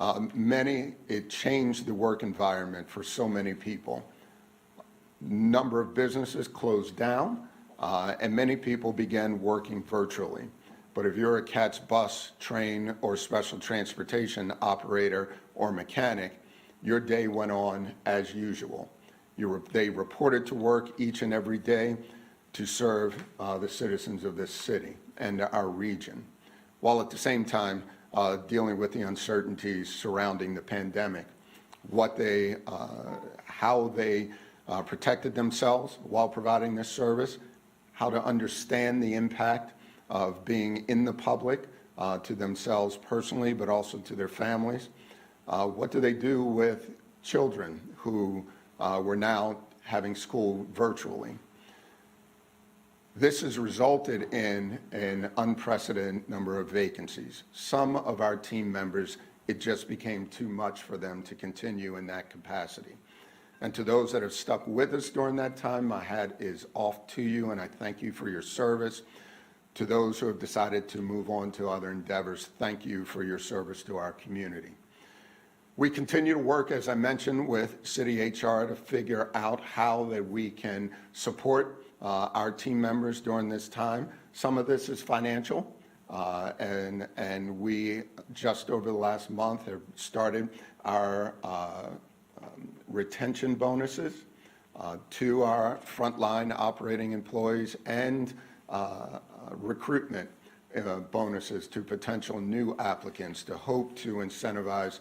It changed the work environment for so many people. Number of businesses closed down, and many people began working virtually. But if you're a CATS bus, train, or special transportation operator or mechanic, your day went on as usual. They reported to work each and every day to serve the citizens of this city and our region, while at the same time dealing with the uncertainties surrounding the pandemic, how they protected themselves while providing this service, how to understand the impact of being in the public to themselves personally, but also to their families. What do they do with children who were now having school virtually? This has resulted in an unprecedented number of vacancies. Some of our team members, it just became too much for them to continue in that capacity. And to those that have stuck with us during that time, my hat is off to you, and I thank you for your service. To those who have decided to move on to other endeavors, thank you for your service to our community. We continue to work, as I mentioned, with City HR to figure out how that we can support our team members during this time. Some of this is financial, and we just over the last month have started our retention bonuses to our frontline operating employees and recruitment bonuses to potential new applicants to hope to incentivize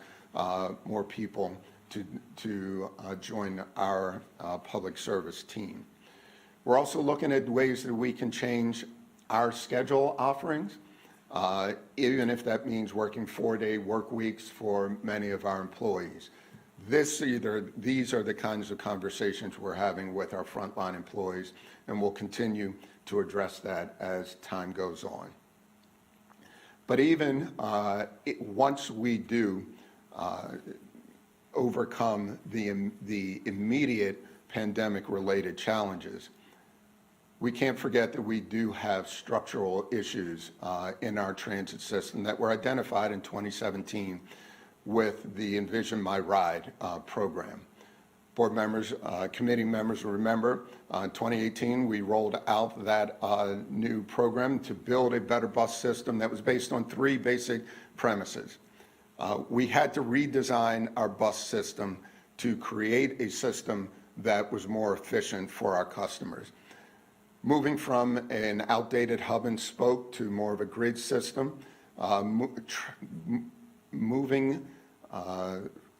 more people to join our public service team. We're also looking at ways that we can change our schedule offerings, even if that means working 4-day work weeks for many of our employees. These are the kinds of conversations we're having with our frontline employees, and we'll continue to address that as time goes on. But even once we do overcome the immediate pandemic-related challenges, we can't forget that we do have structural issues in our transit system that were identified in 2017 with the Envision My Ride program. Board members, committee members will remember, in 2018 we rolled out that new program to build a better bus system that was based on 3 basic premises. We had to redesign our bus system to create a system that was more efficient for our customers. Moving from an outdated hub and spoke to more of a grid system, moving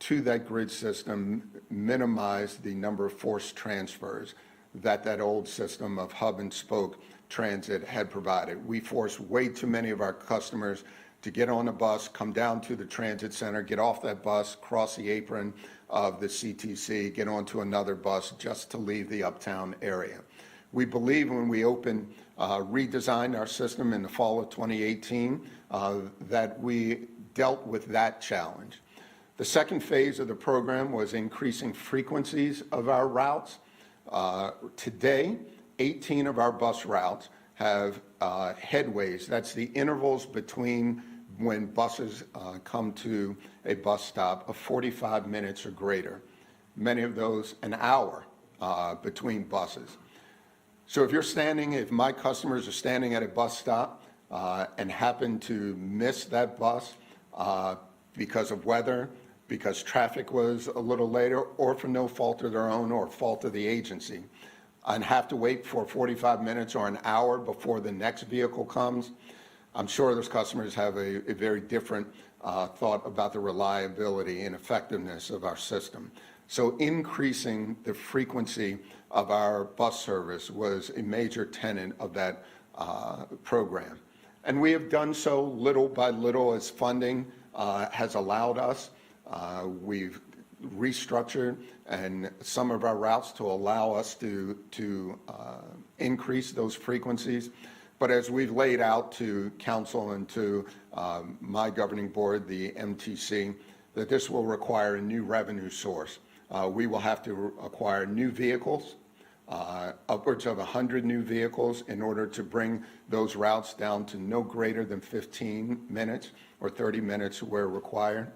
to that grid system minimized the number of forced transfers that old system of hub and spoke transit had provided. We forced way too many of our customers to get on a bus, come down to the transit center, get off that bus, cross the apron of the CTC, get onto another bus just to leave the uptown area. We believe when we redesigned our system in the fall of 2018, that we dealt with that challenge. The second phase of the program was increasing frequencies of our routes. Today, 18 of our bus routes have headways. That's the intervals between when buses come to a bus stop of 45 minutes or greater. Many of those an hour between buses. So if my customers are standing at a bus stop and happen to miss that bus because of weather, because traffic was a little later, or for no fault of their own or fault of the agency, and have to wait for 45 minutes or an hour before the next vehicle comes, I'm sure those customers have a very different thought about the reliability and effectiveness of our system. So increasing the frequency of our bus service was a major tenet of that program. And we have done so little by little as funding has allowed us. We've restructured and some of our routes to allow us to increase those frequencies. But as we've laid out to council and to my governing board, the MTC, that this will require a new revenue source. We will have to acquire new vehicles, upwards of 100 new vehicles in order to bring those routes down to no greater than 15 minutes or 30 minutes where required.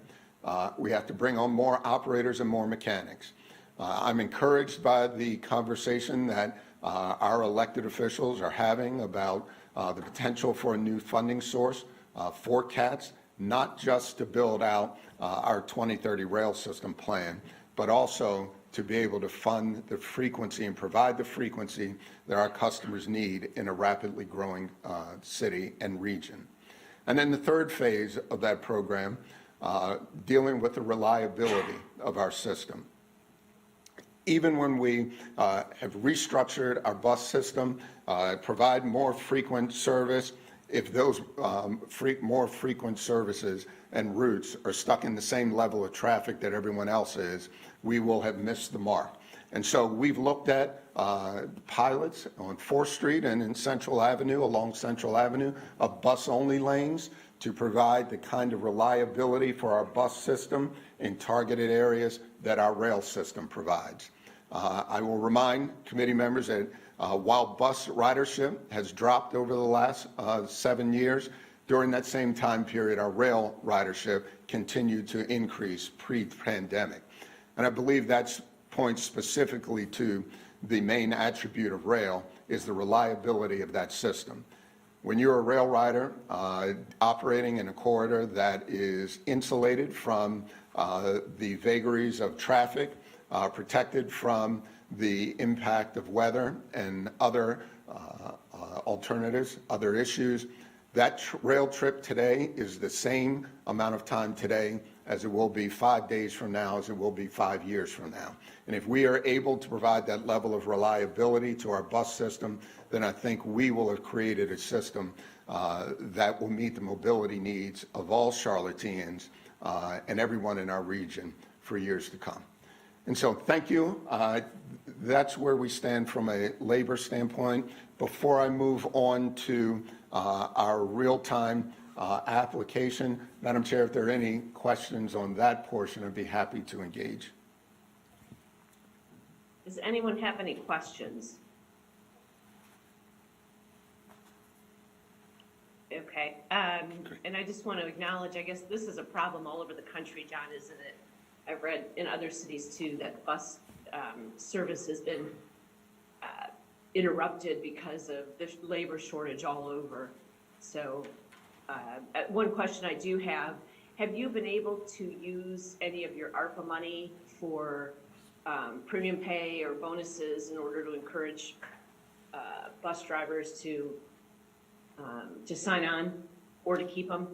we have to bring on more operators and more mechanics. I'm encouraged by the conversation that our elected officials are having about the potential for a new funding source for CATS, not just to build out our 2030 rail system plan, but also to be able to fund the frequency and provide the frequency that our customers need in a rapidly growing city and region. And then the third phase of that program, dealing with the reliability of our system. Even when we have restructured our bus system, provide more frequent service, if those more frequent services and routes are stuck in the same level of traffic that everyone else is, we will have missed the mark. And so we've looked at pilots on 4th Street and in Central Avenue, along Central Avenue, of bus-only lanes to provide the kind of reliability for our bus system in targeted areas that our rail system provides. I will remind committee members that while bus ridership has dropped over the last 7 years, during that same time period, our rail ridership continued to increase pre-pandemic. And I believe that points specifically to the main attribute of rail is the reliability of that system. When you're a rail rider operating in a corridor that is insulated from the vagaries of traffic, protected from the impact of weather and other alternatives, other issues, that rail trip today is the same amount of time today as it will be 5 days from now, as it will be 5 years from now. And if we are able to provide that level of reliability to our bus system, then I think we will have created a system that will meet the mobility needs of all Charlotteans and everyone in our region for years to come. And so thank you. That's where we stand from a labor standpoint. Before I move on to our real-time application, Madam Chair, if there are any questions on that portion, I'd be happy to engage. Does anyone have any questions? Okay. And I just want to acknowledge, I guess this is a problem all over the country, John, isn't it? I've read in other cities too that bus service has been interrupted because of the labor shortage all over. So one question I do have you been able to use any of your ARPA money for premium pay or bonuses in order to encourage bus drivers to sign on or to keep them?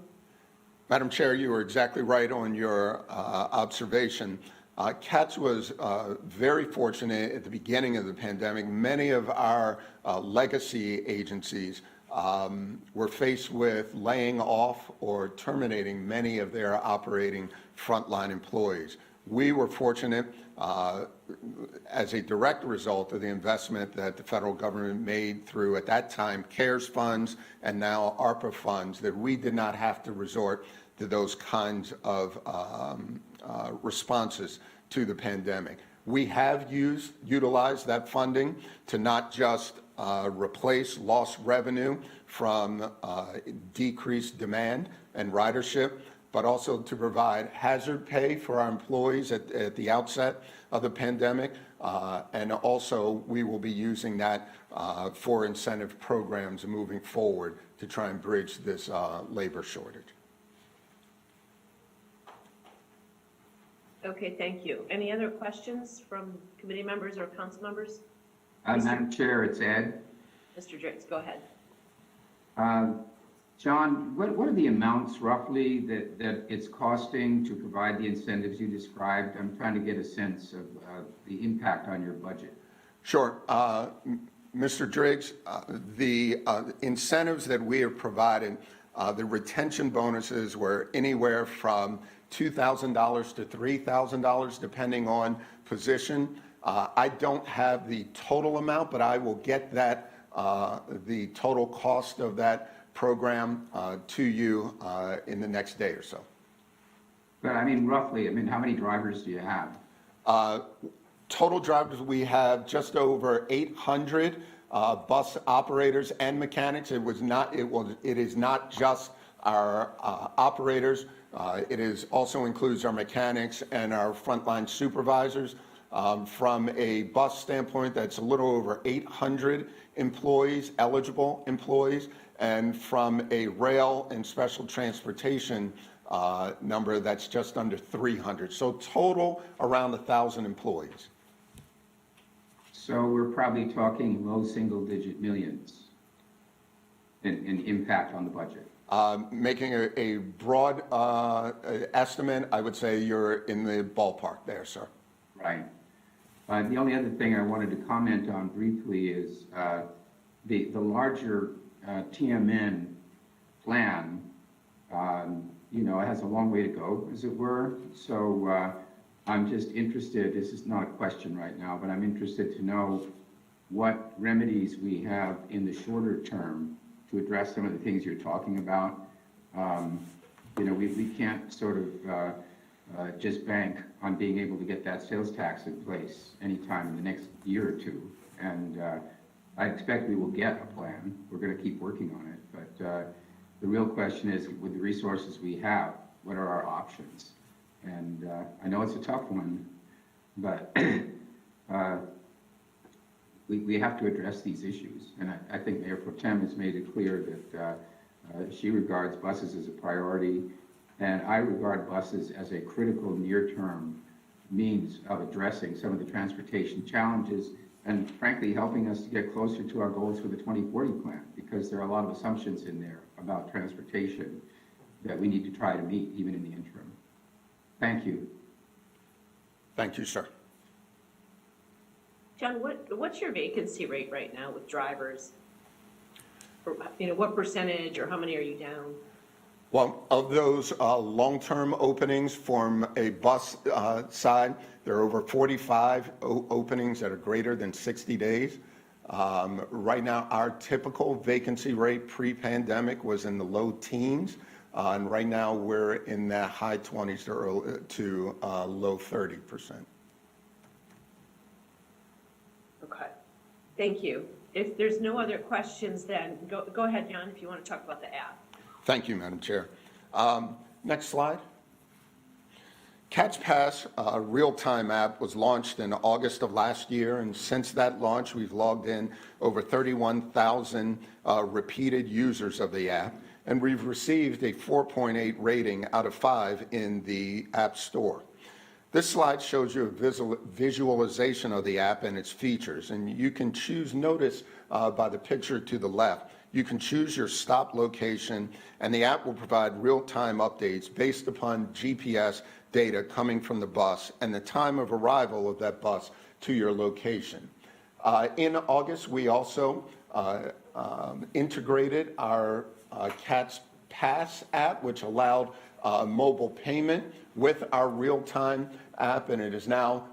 Madam Chair, you were exactly right on your observation. CATS was very fortunate at the beginning of the pandemic. Many of our legacy agencies were faced with laying off or terminating many of their operating frontline employees. We were fortunate as a direct result of the investment that the federal government made through, at that time, CARES funds and now ARPA funds, that we did not have to resort to those kinds of responses to the pandemic. We have utilized that funding to not just replace lost revenue from decreased demand and ridership, but also to provide hazard pay for our employees at the outset of the pandemic. And also we will be using that for incentive programs moving forward to try and bridge this labor shortage. Okay, thank you. Any other questions from committee members or council members? Madam Chair, it's Ed. Mr. Drix, go ahead. John, what are the amounts roughly that it's costing to provide the incentives you described? I'm trying to get a sense of the impact on your budget. Sure. Mr. Driggs, the incentives that we have provided, the retention bonuses were anywhere from $2,000 to $3,000 depending on position. I don't have the total amount, but I will get that, the total cost of that program to you in the next day or so. But I mean, roughly, how many drivers do you have? Total drivers, we have just over 800 bus operators and mechanics. It is not just our operators. Also includes our mechanics and our frontline supervisors. From a bus standpoint, that's a little over 800 employees, eligible employees, and from a rail and special transportation number, that's just under 300. So total, around 1,000 employees. So we're probably talking low single-digit millions in impact on the budget. Making a broad estimate, I would say you're in the ballpark there, sir. Right. The only other thing I wanted to comment on briefly is the larger TMN plan, it has a long way to go, as it were. So I'm just interested, this is not a question right now, but I'm interested to know what remedies we have in the shorter term to address some of the things you're talking about. We can't sort of just bank on being able to get that sales tax in place anytime in the next year or two. And I expect we will get a plan. We're going to keep working on it. But the real question is, with the resources we have, what are our options? And I know it's a tough one, but we have to address these issues. And I think Mayor Pro Tem has made it clear that she regards buses as a priority, and I regard buses as a critical near-term means of addressing some of the transportation challenges and frankly helping us to get closer to our goals for the 2040 plan, because there are a lot of assumptions in there about transportation that we need to try to meet even in the interim. Thank you. Thank you, sir. John, what's your vacancy rate right now with drivers? Or, what percentage or how many are you down? Well, of those long-term openings from a bus side, there are over 45 openings that are greater than 60 days. Right now, our typical vacancy rate pre-pandemic was in the low teens. And right now, we're in the high 20s to low 30%. Okay, thank you. If there's no other questions, then go ahead, John, if you want to talk about the app. Thank you, Madam Chair. Next slide. Catch Pass real-time app was launched in August of last year, and since that launch, we've logged in over 31,000 repeated users of the app, and we've received a 4.8 rating out of 5 in the App Store. This slide shows you a visualization of the app and its features, and you can choose, notice by the picture to the left, you can choose your stop location, and the app will provide real-time updates based upon GPS data coming from the bus and the time of arrival of that bus to your location. In August, we also integrated our Catch Pass app, which allowed mobile payment with our real-time app, and it is now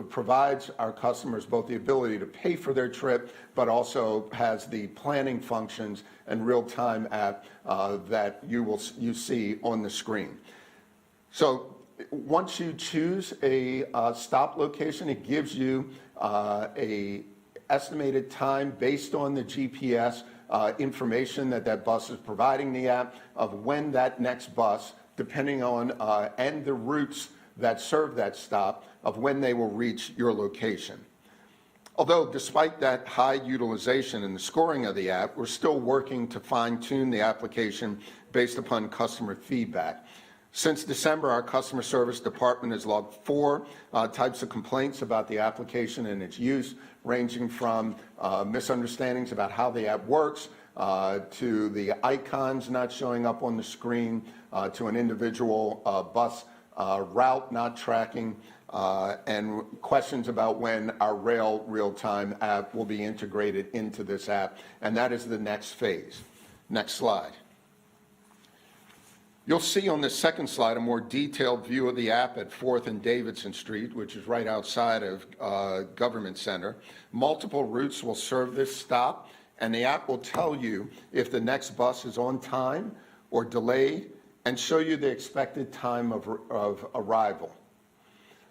provides our customers both the ability to pay for their trip, but also has the planning functions and real-time app that you see on the screen. So once you choose a stop location, it gives you a estimated time based on the GPS information that bus is providing the app of when that next bus, depending on and the routes that serve that stop, of when they will reach your location. Although despite that high utilization and the scoring of the app, we're still working to fine-tune the application based upon customer feedback. Since December, our customer service department has logged 4 types of complaints about the application and its use, ranging from misunderstandings about how the app works, to the icons not showing up on the screen, to an individual bus route not tracking, and questions about when our rail real-time app will be integrated into this app, and that is the next phase. Next slide. You'll see on the second slide a more detailed view of the app at 4th and Davidson Street, which is right outside of Government Center. Multiple routes will serve this stop, and the app will tell you if the next bus is on time or delayed and show you the expected time of arrival.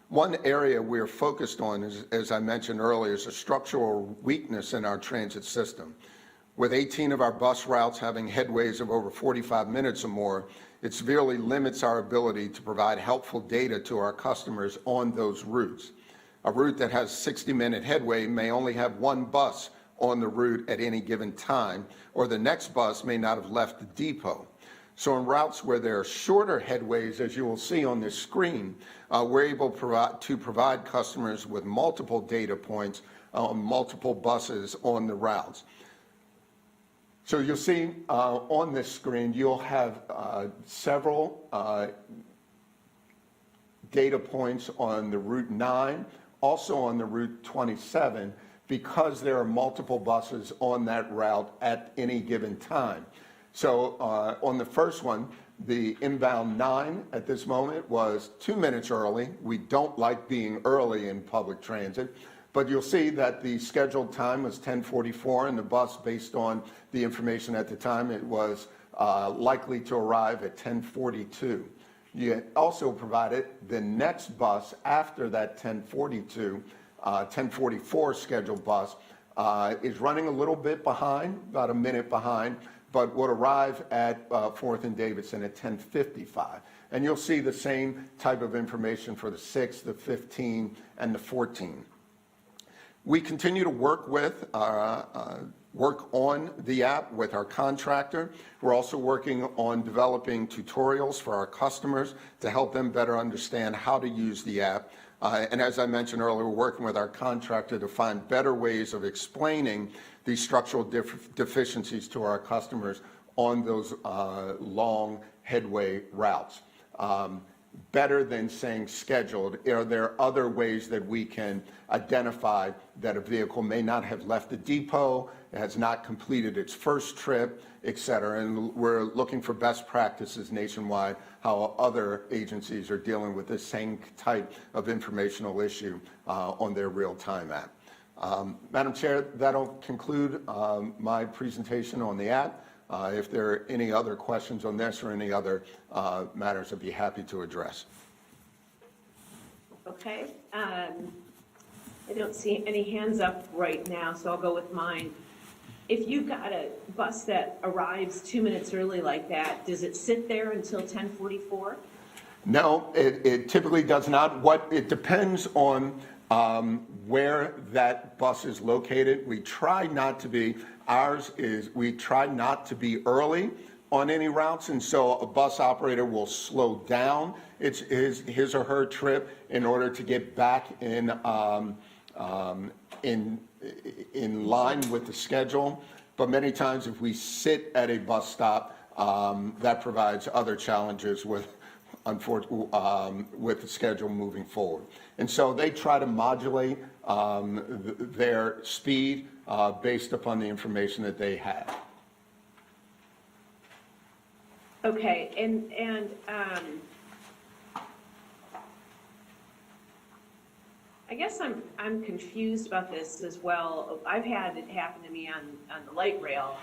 One area we're focused on, as I mentioned earlier, is a structural weakness in our transit system. With 18 of our bus routes having headways of over 45 minutes or more, it severely limits our ability to provide helpful data to our customers on those routes. A route that has 60-minute headway may only have one bus on the route at any given time, or the next bus may not have left the depot. So in routes where there are shorter headways, as you will see on this screen, we're able to provide customers with multiple data points on multiple buses on the routes. So you'll see on this screen, you'll have several data points on the Route 9, also on the Route 27, because there are multiple buses on that route at any given time. So on the first one, the inbound 9 at this moment was 2 minutes early. We don't like being early in public transit, but you'll see that the scheduled time was 10:44, and the bus, based on the information at the time, it was likely to arrive at 10:42. You also provided the next bus after that 10:44 scheduled bus is running a little bit behind, about a minute behind, but would arrive at 4th and Davidson at 10:55. And you'll see the same type of information for the 6, the 15, and the 14. We continue to work on the app with our contractor. We're also working on developing tutorials for our customers to help them better understand how to use the app. And as I mentioned earlier, we're working with our contractor to find better ways of explaining these structural deficiencies to our customers on those long headway routes. Better than saying scheduled, are there other ways that we can identify that a vehicle may not have left the depot, has not completed its first trip, et cetera? And we're looking for best practices nationwide, how other agencies are dealing with this same type of informational issue on their real-time app. Madam Chair, that'll conclude my presentation on the app. If there are any other questions on this or any other matters, I'd be happy to address. Okay. I don't see any hands up right now, so I'll go with mine. If you've got a bus that arrives 2 minutes early like that, does it sit there until 10:44? No, it typically does not. It depends on where that bus is located. We try not to be early on any routes, and so a bus operator will slow down his or her trip in order to get back in line with the schedule. But many times, if we sit at a bus stop, that provides other challenges with the schedule moving forward. And so they try to modulate their speed based upon the information that they have. Okay, and I guess I'm confused about this as well. I've had it happen to me on the light rail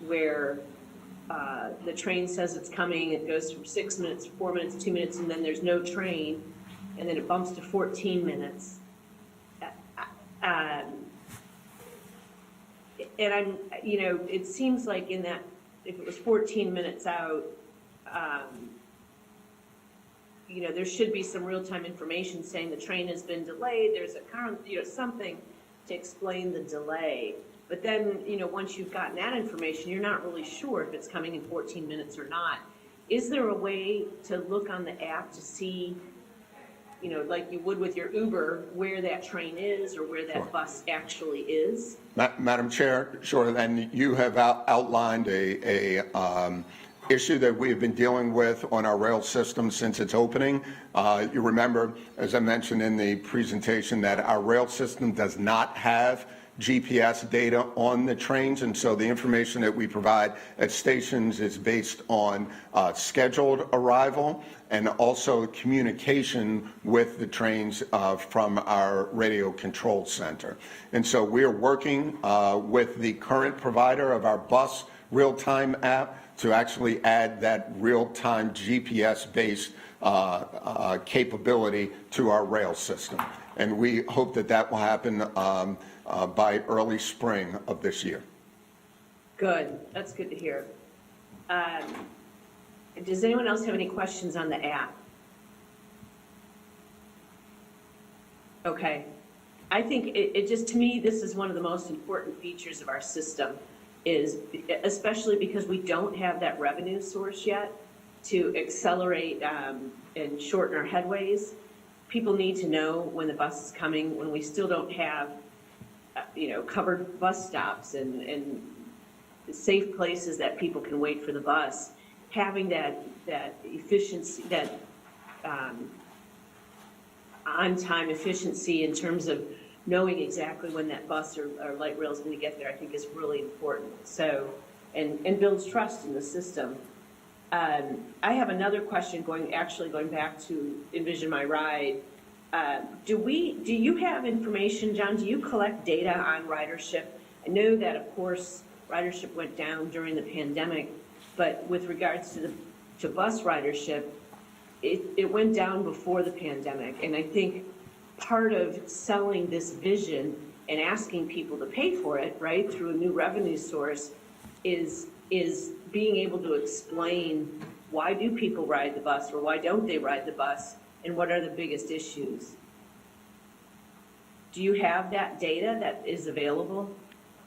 where the train says it's coming, it goes from 6 minutes, 4 minutes, 2 minutes, and then there's no train, and then it bumps to 14 minutes. And it seems like in that, if it was 14 minutes out, there should be some real-time information saying the train has been delayed, there's a current, something to explain the delay. But then, once you've gotten that information, you're not really sure if it's coming in 14 minutes or not. Is there a way to look on the app to see, like you would with your Uber, where that train is or where that bus actually is? Madam Chair, sure. And you have outlined a issue that we have been dealing with on our rail system since its opening. You remember, as I mentioned in the presentation, that our rail system does not have GPS data on the trains, and so the information that we provide at stations is based on scheduled arrival and also communication with the trains from our radio control center. And so we are working with the current provider of our bus real-time app to actually add that real-time GPS-based capability to our rail system. And we hope that will happen by early spring of this year. Good, that's good to hear. Does anyone else have any questions on the app? Okay. I think it just, to me, this is one of the most important features of our system, is especially because we don't have that revenue source yet to accelerate and shorten our headways. People need to know when the bus is coming, when we still don't have, covered bus stops and safe places that people can wait for the bus. Having that efficiency, that on-time efficiency in terms of knowing exactly when that bus or light rail is going to get there, I think is really important. So, and builds trust in the system. I have another question going back to Envision My Ride. Do you have information, John, do you collect data on ridership? I know that, of course, ridership went down during the pandemic, but with regards to bus ridership, it went down before the pandemic. And I think part of selling this vision and asking people to pay for it, right, through a new revenue source is being able to explain why do people ride the bus or why don't they ride the bus and what are the biggest issues. Do you have that data that is available?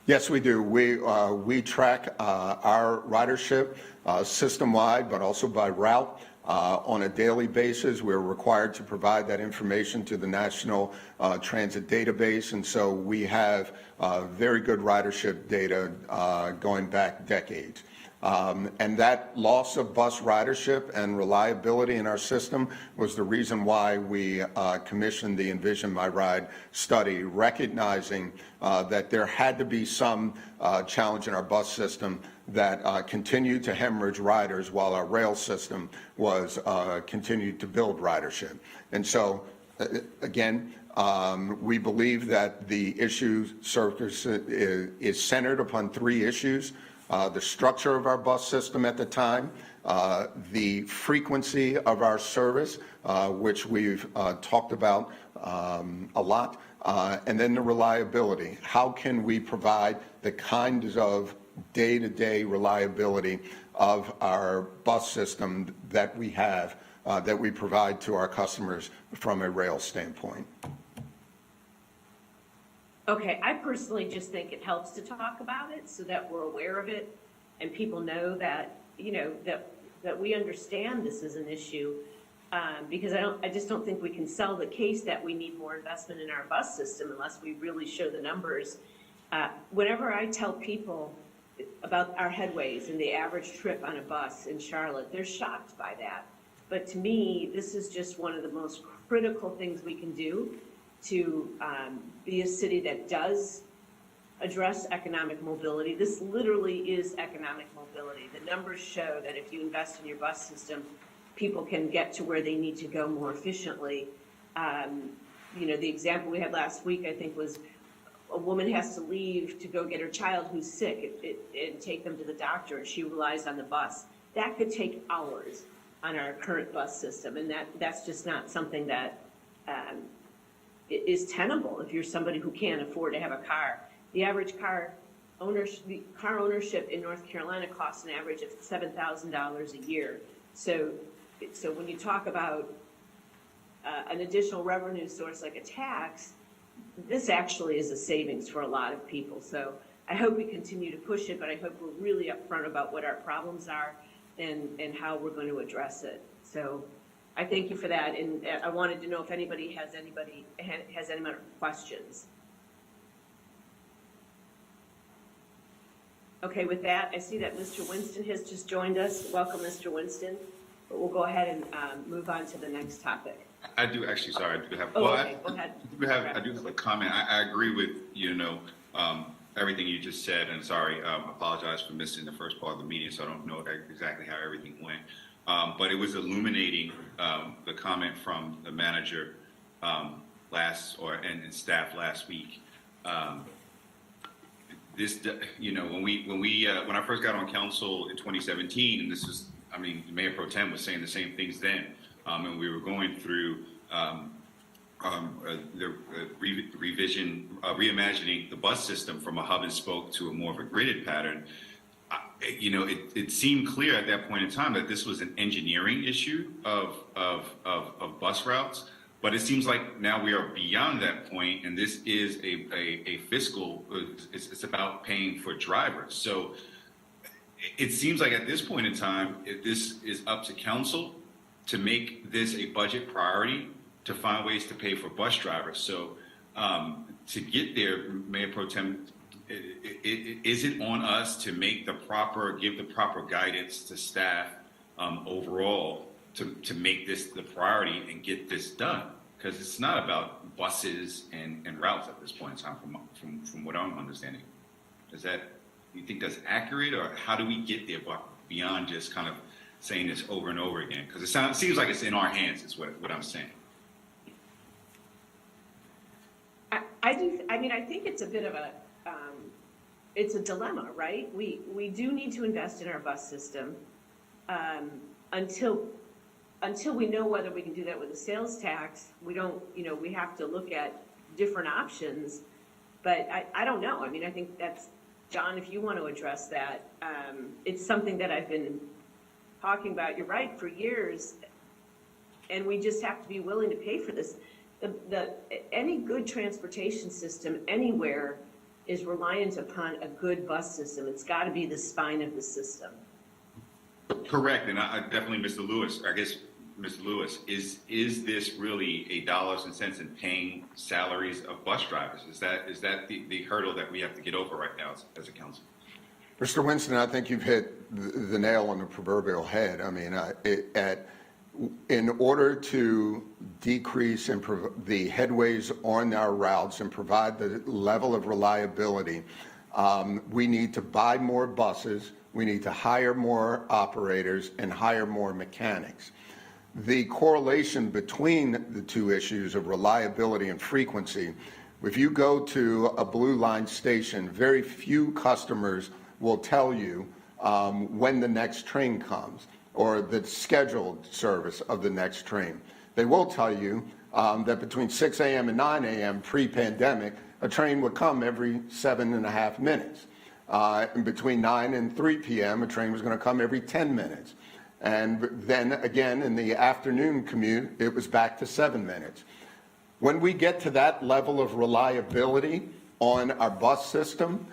Yes, we do. We track our ridership system-wide, but also by route. On a daily basis, we're required to provide that information to the National Transit Database, and so we have very good ridership data going back decades. And that loss of bus ridership and reliability in our system was the reason why we commissioned the Envision My Ride study, recognizing that there had to be some challenge in our bus system that continued to hemorrhage riders while our rail system was continued to build ridership. And so, again, we believe that the issue circus is centered upon three issues. The structure of our bus system at the time, the frequency of our service, which we've talked about a lot, and then the reliability. How can we provide the kinds of day-to-day reliability of our bus system that we have, that we provide to our customers from a rail standpoint? Okay, I personally just think it helps to talk about it so that we're aware of it and people know that, that we understand this is an issue. Because I just don't think we can sell the case that we need more investment in our bus system unless we really show the numbers. Whenever I tell people about our headways and the average trip on a bus in Charlotte, they're shocked by that. But to me, this is just one of the most critical things we can do to be a city that does address economic mobility. This literally is economic mobility. The numbers show that if you invest in your bus system, people can get to where they need to go more efficiently. The example we had last week, I think, was a woman has to leave to go get her child who's sick and take them to the doctor, and she relies on the bus. That could take hours on our current bus system, and that's just not something that is tenable if you're somebody who can't afford to have a car. The average car ownership in North Carolina costs an average of $7,000 a year. So when you talk about an additional revenue source like a tax, this actually is a savings for a lot of people. So I hope we continue to push it, but I hope we're really upfront about what our problems are and how we're going to address it. So I thank you for that, and I wanted to know if anybody has any questions. Okay, with that, I see that Mr. Winston has just joined us. Welcome, Mr. Winston. But we'll go ahead and move on to the next topic. I do actually, sorry, I do have. Oh, well, okay, go ahead. I do have a comment. I agree with, everything you just said, and sorry, apologize for missing the first part of the meeting, so I don't know exactly how everything went. But it was illuminating, the comment from the manager and staff last week. When I first got on council in 2017, and this was, Mayor Pro Tem was saying the same things then, and we were going through the reimagining the bus system from a hub and spoke to a more of a gridded pattern. it seemed clear at that point in time that this was an engineering issue of bus routes. But it seems like now we are beyond that point, and this is a fiscal, it's about paying for drivers. So it seems like at this point in time, this is up to council to make this a budget priority, to find ways to pay for bus drivers. So to get there, Mayor Pro Tem, is it on us to make give the proper guidance to staff overall to make this the priority and get this done? Because it's not about buses and routes at this point in time, from what I'm understanding. You think that's accurate, or how do we get there beyond just kind of saying this over and over again? Because it seems like it's in our hands, is what I'm saying. I do. I mean, I think it's a bit of a, it's a dilemma, right? We do need to invest in our bus system until we know whether we can do that with a sales tax. We don't, we have to look at different options. But I don't know. I mean, I think that's, John, if you want to address that, it's something that I've been talking about. You're right, for years, and we just have to be willing to pay for this. Any good transportation system anywhere is reliant upon a good bus system. It's got to be the spine of the system. Correct, and I definitely, Mr. Lewis, Mr. Lewis, is this really a dollars and cents in paying salaries of bus drivers? Is that the hurdle that we have to get over right now as a council? Mr. Winston, I think you've hit the nail on the proverbial head. I mean, in order to decrease the headways on our routes and provide the level of reliability, we need to buy more buses, we need to hire more operators, and hire more mechanics. The correlation between the two issues of reliability and frequency, if you go to a Blue Line station, very few customers will tell you when the next train comes or the scheduled service of the next train. They will tell you that between 6 a.m. and 9 a.m. pre-pandemic, a train would come every 7.5 minutes. And between 9 and 3 p.m., a train was going to come every 10 minutes. And then again, in the afternoon commute, it was back to 7 minutes. When we get to that level of reliability on our bus system,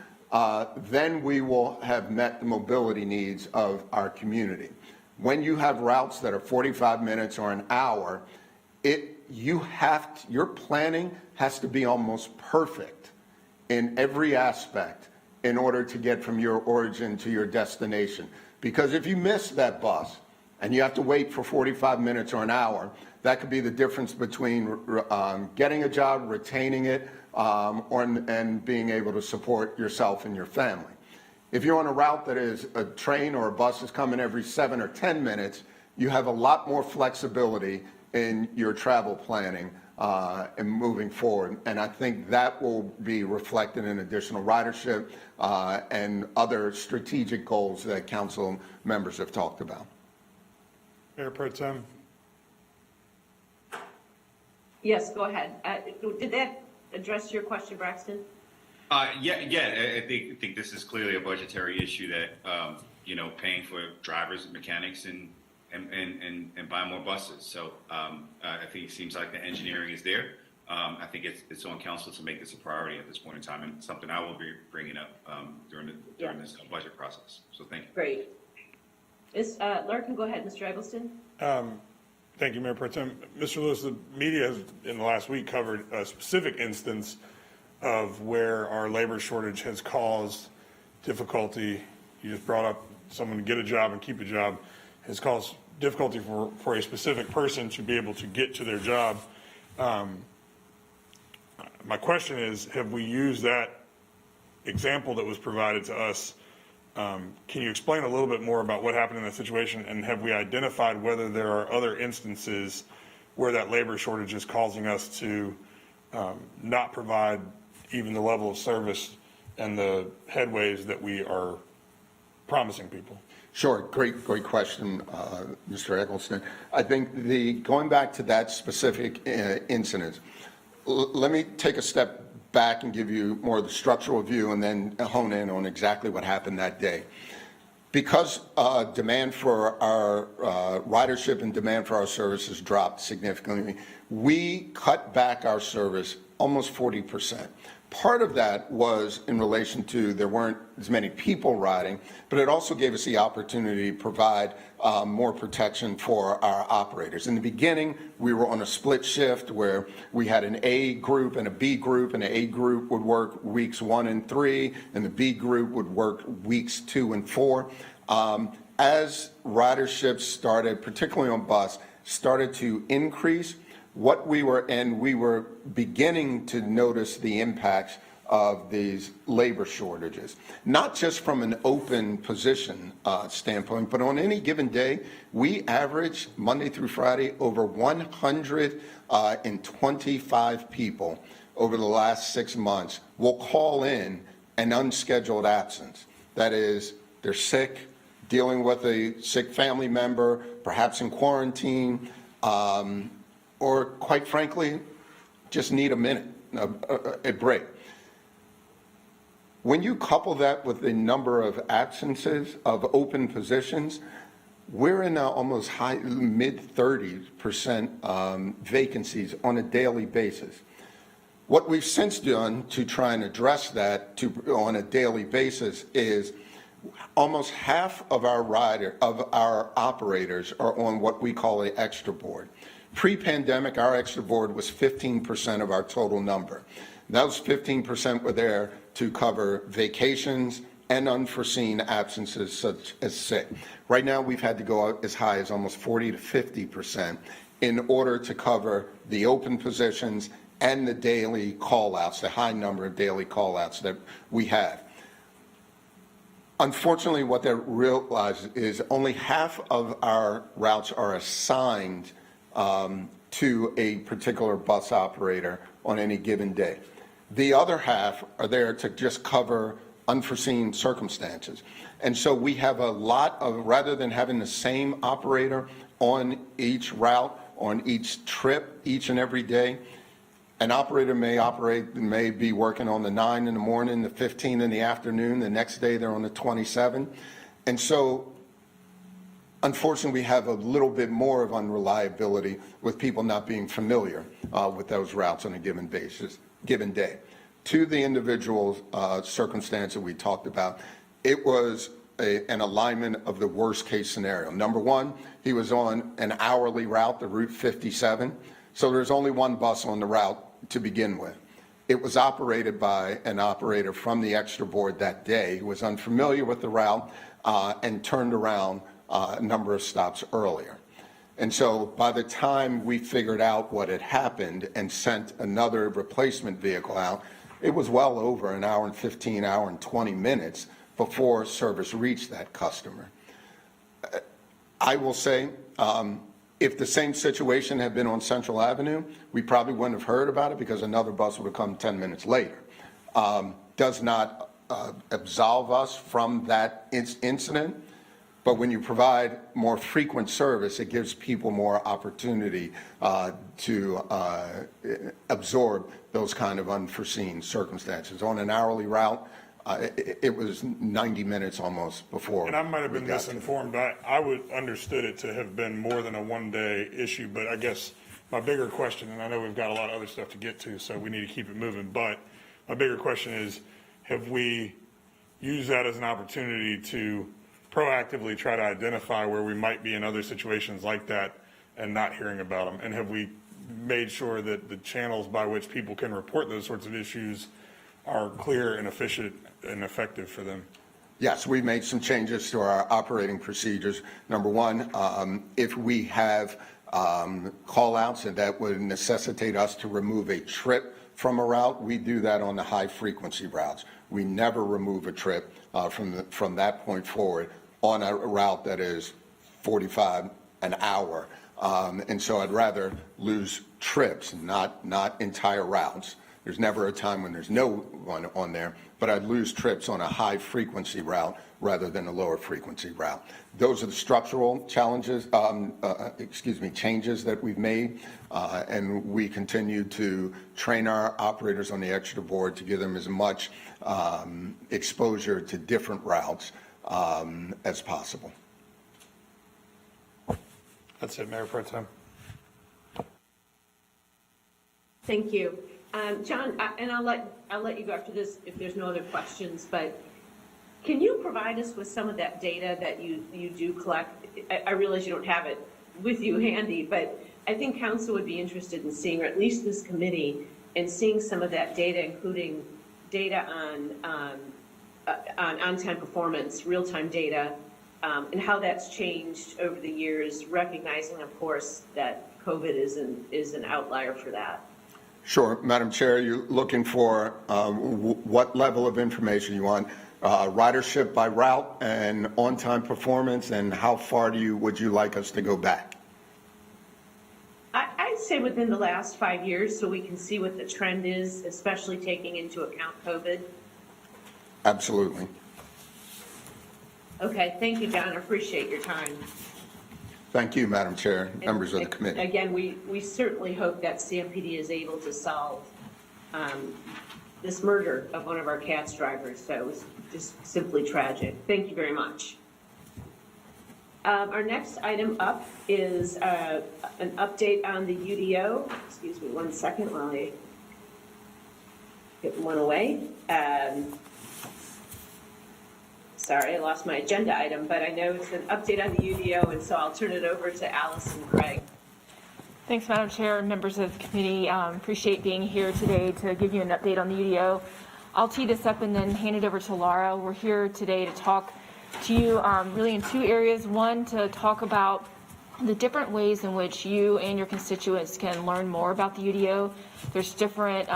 then we will have met the mobility needs of our community. When you have routes that are 45 minutes or an hour, your planning has to be almost perfect in every aspect in order to get from your origin to your destination. Because if you miss that bus and you have to wait for 45 minutes or an hour, that could be the difference between getting a job, retaining it, and being able to support yourself and your family. If you're on a route that is a train or a bus is coming every 7 or 10 minutes, you have a lot more flexibility in your travel planning and moving forward. And I think that will be reflected in additional ridership and other strategic goals that council members have talked about. Mayor Pro Tem. Yes, go ahead. Did that address your question, Braxton? Yeah. I think this is clearly a budgetary issue that paying for drivers and mechanics and buy more buses. So I think it seems like the engineering is there. I think it's on council to make this a priority at this point in time, and something I will be bringing up during this budget process. So thank you. Great. Ms. Larkin, go ahead. Mr. Eggleston? Thank you, Mayor Pro Tem. Mr. Lewis, the media has, in the last week, covered a specific instance of where our labor shortage has caused difficulty. You just brought up someone to get a job and keep a job has caused difficulty for a specific person to be able to get to their job. My question is, have we used that example that was provided to us? Can you explain a little bit more about what happened in that situation, and have we identified whether there are other instances where that labor shortage is causing us to not provide even the level of service and the headways that we are promising people? Sure, great question, Mr. Eggleston. I think going back to that specific incident, let me take a step back and give you more of the structural view and then hone in on exactly what happened that day. Because demand for our ridership and demand for our services dropped significantly, we cut back our service almost 40%. Part of that was in relation to there weren't as many people riding, but it also gave us the opportunity to provide more protection for our operators. In the beginning, we were on a split shift where we had an A group and a B group, and the A group would work weeks 1 and 3, and the B group would work weeks 2 and 4. As ridership started, particularly on bus, started to increase, we were beginning to notice the impacts of these labor shortages, not just from an open position standpoint, but on any given day, we average Monday through Friday over 125 people over the last 6 months will call in an unscheduled absence. That is, they're sick, dealing with a sick family member, perhaps in quarantine, or quite frankly, just need a minute, a break. When you couple that with the number of absences of open positions, we're in almost mid-30% vacancies on a daily basis. What we've since done to try and address that on a daily basis is almost half of our operators are on what we call an extra board. Pre-pandemic, our extra board was 15% of our total number. Those 15% were there to cover vacations and unforeseen absences such as sick. Right now, we've had to go out as high as almost 40 to 50% in order to cover the open positions and the daily call-outs, the high number of daily call-outs that we have. Unfortunately, what they realize is only half of our routes are assigned to a particular bus operator on any given day. The other half are there to just cover unforeseen circumstances. And so we have a lot of, rather than having the same operator on each route, on each trip, each and every day, an operator may be working on the 9 in the morning, the 15 in the afternoon, the next day they're on the 27. And so unfortunately, we have a little bit more of unreliability with people not being familiar with those routes on a given day. To the individual circumstance that we talked about, it was an alignment of the worst case scenario. Number one, he was on an hourly route, the Route 57, so there's only one bus on the route to begin with. It was operated by an operator from the extra board that day who was unfamiliar with the route and turned around a number of stops earlier. And so by the time we figured out what had happened and sent another replacement vehicle out, it was well over an hour and 15, hour and 20 minutes before service reached that customer. I will say, if the same situation had been on Central Avenue, we probably wouldn't have heard about it because another bus would have come 10 minutes later. Does not absolve us from that incident. But when you provide more frequent service, it gives people more opportunity to absorb those kind of unforeseen circumstances. On an hourly route, it was 90 minutes almost before. And I might have been misinformed. I would understood it to have been more than a one-day issue, but I guess my bigger question, and I know we've got a lot of other stuff to get to, so we need to keep it moving, but my bigger question is, have we used that as an opportunity to proactively try to identify where we might be in other situations like that and not hearing about them? And have we made sure that the channels by which people can report those sorts of issues are clear and efficient and effective for them? Yes, we've made some changes to our operating procedures. Number one, if we have call-outs and that would necessitate us to remove a trip from a route, we do that on the high-frequency routes. We never remove a trip from that point forward on a route that is 45 an hour. And so I'd rather lose trips, not entire routes. There's never a time when there's no one on there, but I'd lose trips on a high-frequency route rather than a lower-frequency route. Those are the structural challenges, changes that we've made, and we continue to train our operators on the extra board to give them as much exposure to different routes as possible. That's it, Mayor Pro Tem. Thank you. John, and I'll let you go after this if there's no other questions, but can you provide us with some of that data that you do collect? I realize you don't have it with you handy, but I think council would be interested in seeing, or at least this committee, in seeing some of that data, including data on on-time performance, real-time data, and how that's changed over the years, recognizing, of course, that COVID is an outlier for that. Sure, Madam Chair, you're looking for what level of information you want? Ridership by route and on-time performance, and how far would you like us to go back? I'd say within the last 5 years, so we can see what the trend is, especially taking into account COVID. Absolutely. Okay, thank you, John. I appreciate your time. Thank you, Madam Chair, members of the committee. Again, we certainly hope that CMPD is able to solve this murder of one of our CATS drivers. So it was just simply tragic. Thank you very much. Our next item up is an update on the UDO. Excuse me 1 second while I get one away. Sorry, I lost my agenda item, but I know it's an update on the UDO, and so I'll turn it over to Allison Craig. Thanks, Madam Chair, members of the committee. Appreciate being here today to give you an update on the UDO. I'll tee this up and then hand it over to Laura. We're here today to talk to you really in two areas. One, to talk about the different ways in which you and your constituents can learn more about the UDO. There's different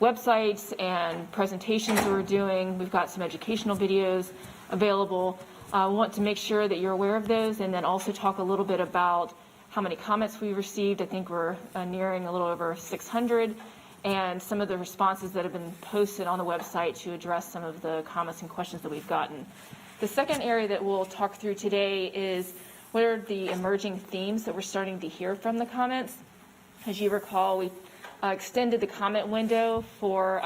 websites and presentations that we're doing. We've got some educational videos available. We want to make sure that you're aware of those, and then also talk a little bit about how many comments we received. I think we're nearing a little over 600, and some of the responses that have been posted on the website to address some of the comments and questions that we've gotten. The second area that we'll talk through today is what are the emerging themes that we're starting to hear from the comments. As you recall, we extended the comment window for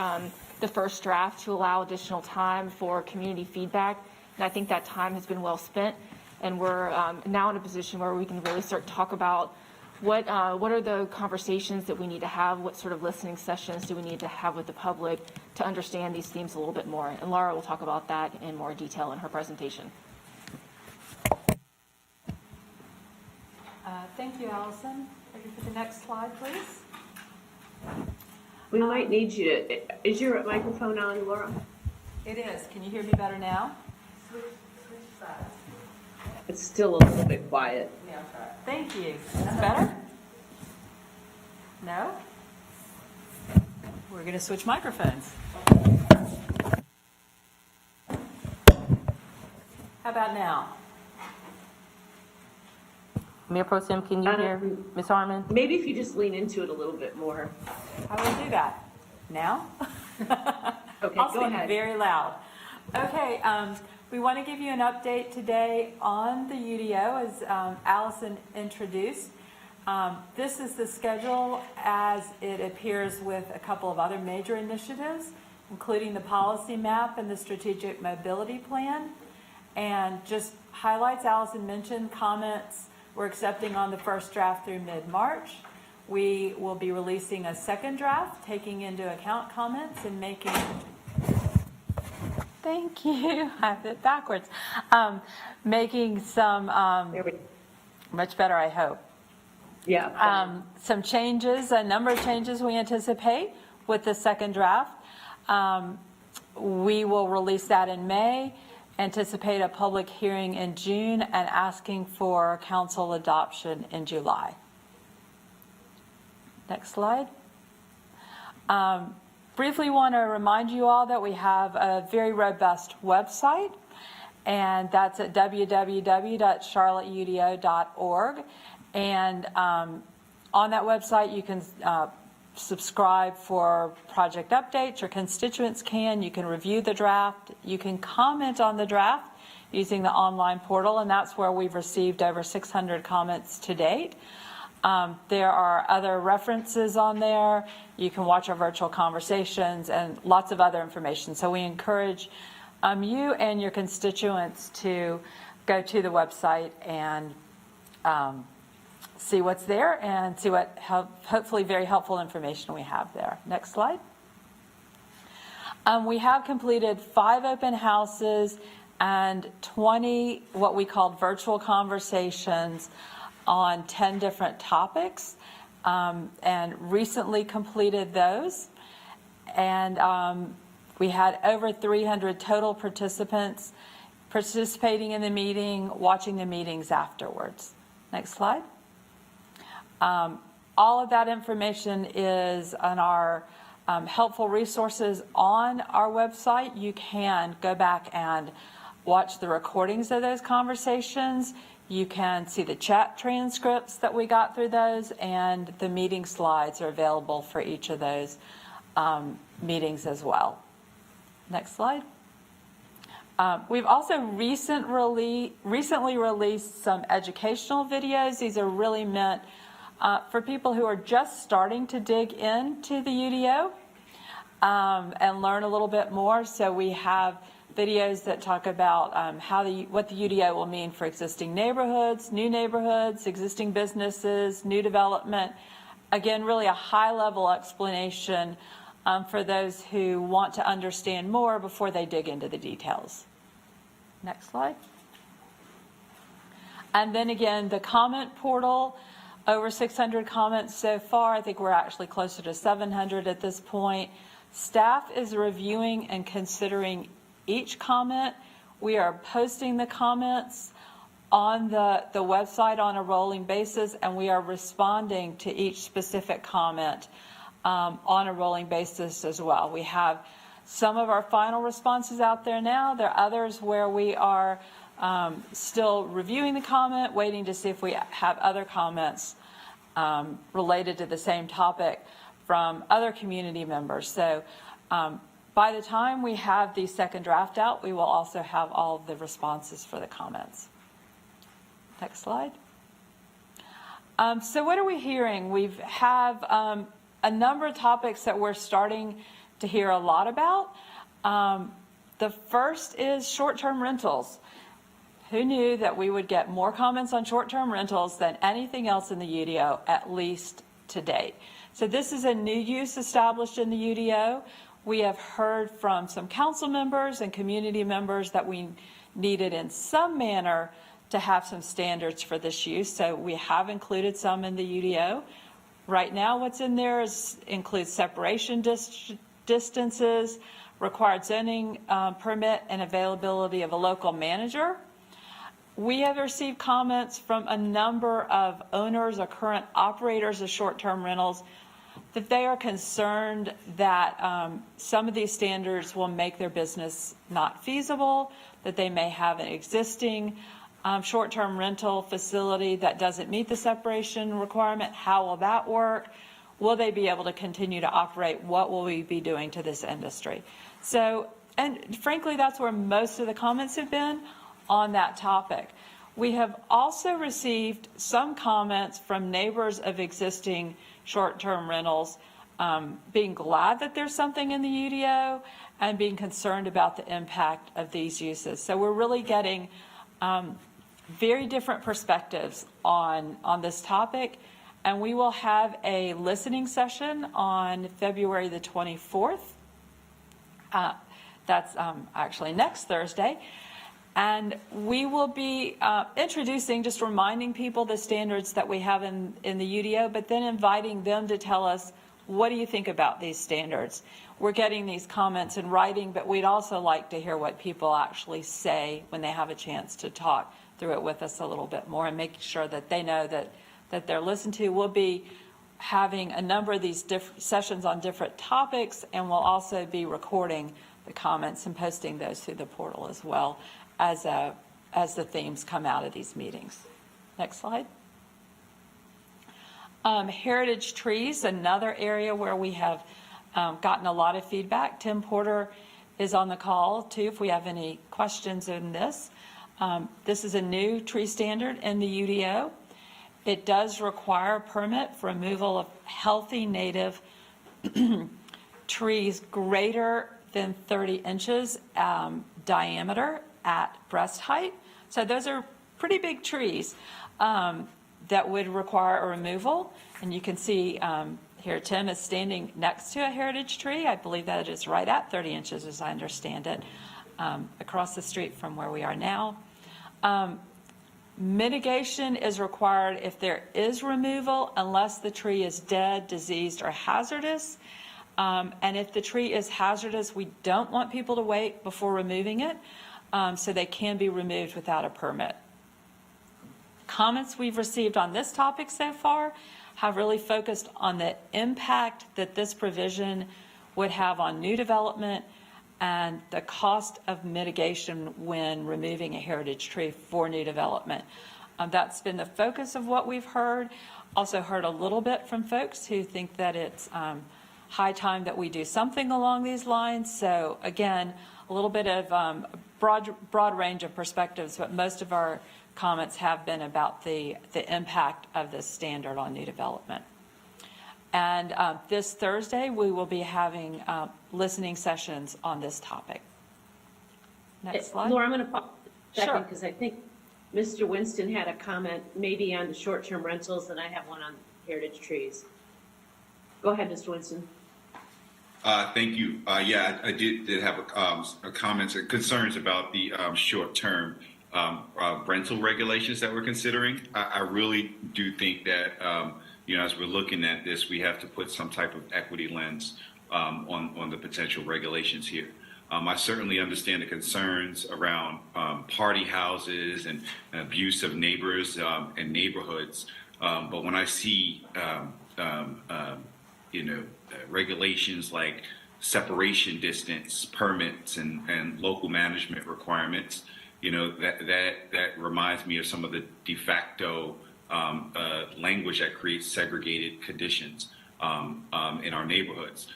the first draft to allow additional time for community feedback. And I think that time has been well spent. And we're now in a position where we can really start to talk about what are the conversations that we need to have, what sort of listening sessions do we need to have with the public to understand these themes a little bit more. And Laura will talk about that in more detail in her presentation. Thank you, Allison. Ready for the next slide, please? We might need you to, is your microphone on, Laura? It is. Can you hear me better now? Switch sides. It's still a little bit quiet. Yeah, I'll try. Thank you. That's better? No? We're going to switch microphones. How about now? Mayor Pro Tem, can you hear Ms. Harmon? Maybe if you just lean into it a little bit more. How do we do that? Now? Okay, I'll go speak ahead. very loud. Okay, we want to give you an update today on the UDO, as Allison introduced. This is the schedule as it appears with a couple of other major initiatives, including the policy map and the strategic mobility plan. And just highlights, Allison mentioned comments we're accepting on the first draft through mid-March. We will be releasing a second draft, taking into account comments and making... Thank you. I have it backwards. Making some, much better, I hope. Yeah. Some changes, a number of changes we anticipate with the second draft. We will release that in May, anticipate a public hearing in June, and asking for council adoption in July. Next slide. Briefly want to remind you all that we have a very robust website, and that's at www.charlotteudo.org. And on that website, you can subscribe for project updates. Your constituents can. You can review the draft. You can comment on the draft using the online portal, and that's where we've received over 600 comments to date. There are other references on there. You can watch our virtual conversations and lots of other information. So we encourage you and your constituents to go to the website and see what's there and see what hopefully very helpful information we have there. Next slide. We have completed 5 open houses and 20 what we called virtual conversations on 10 different topics, and recently completed those. And we had over 300 total participants participating in the meeting, watching the meetings afterwards. Next slide. All of that information is on our helpful resources on our website. You can go back and watch the recordings of those conversations. You can see the chat transcripts that we got through those, and the meeting slides are available for each of those meetings as well. Next slide. We've also recently released some educational videos. These are really meant for people who are just starting to dig into the UDO and learn a little bit more. So we have videos that talk about what the UDO will mean for existing neighborhoods, existing businesses, new development. Again, really a high-level explanation for those who want to understand more before they dig into the details. Next slide. And then again, the comment portal, over 600 comments so far. I think we're actually closer to 700 at this point. Staff is reviewing and considering each comment. We are posting the comments on the website on a rolling basis, and we are responding to each specific comment on a rolling basis as well. We have some of our final responses out there now. There are others where we are still reviewing the comment, waiting to see if we have other comments related to the same topic from other community members. So by the time we have the second draft out, we will also have all of the responses for the comments. Next slide. So what are we hearing? We have a number of topics that we're starting to hear a lot about. The first is short-term rentals. Who knew that we would get more comments on short-term rentals than anything else in the UDO, at least to date? So this is a new use established in the UDO. We have heard from some council members and community members that we needed in some manner to have some standards for this use. So we have included some in the UDO. Right now what's in there includes separation distances, required zoning permit, and availability of a local manager. We have received comments from a number of owners or current operators of short-term rentals that they are concerned that some of these standards will make their business not feasible, that they may have an existing short-term rental facility that doesn't meet the separation requirement. How will that work? Will they be able to continue to operate? What will we be doing to this industry? So, and frankly, that's where most of the comments have been on that topic. We have also received some comments from neighbors of existing short-term rentals being glad that there's something in the UDO and being concerned about the impact of these uses. So we're really getting very different perspectives on this topic, and we will have a listening session on February the 24th. That's actually next Thursday. And we will be introducing, just reminding people the standards that we have in the UDO, but then inviting them to tell us, what do you think about these standards? We're getting these comments in writing, but we'd also like to hear what people actually say when they have a chance to talk through it with us a little bit more and making sure that they know that they're listened to. We'll be having a number of these different sessions on different topics, and we'll also be recording the comments and posting those through the portal as well as the themes come out of these meetings. Next slide. Heritage trees, another area where we have gotten a lot of feedback. Tim Porter is on the call too if we have any questions in this. This is a new tree standard in the UDO. It does require a permit for removal of healthy native trees greater than 30 inches diameter at breast height. So those are pretty big trees that would require a removal. And you can see here Tim is standing next to a heritage tree. I believe that it is right at 30 inches, as I understand it, across the street from where we are now. Mitigation is required if there is removal, unless the tree is dead, diseased, or hazardous. And if the tree is hazardous, we don't want people to wait before removing it, so they can be removed without a permit. Comments we've received on this topic so far have really focused on the impact that this provision would have on new development and the cost of mitigation when removing a heritage tree for new development. That's been the focus of what we've heard. Also heard a little bit from folks who think that it's high time that we do something along these lines. So again, a little bit of broad range of perspectives, but most of our comments have been about the impact of this standard on new development. And this Thursday, we will be having listening sessions on this topic. Next slide. Laura, I'm going to pause a Sure. second because I think Mr. Winston had a comment maybe on the short-term rentals, and I have one on heritage trees. Go ahead, Mr. Winston. Thank you. Yeah, I did have a comments and concerns about the short-term rental regulations that we're considering. I really do think that, as we're looking at this, we have to put some type of equity lens on the potential regulations here. I certainly understand the concerns around party houses and abuse of neighbors and neighborhoods. But when I see, regulations like separation distance permits and local management requirements, that reminds me of some of the de facto language that creates segregated conditions in our neighborhoods.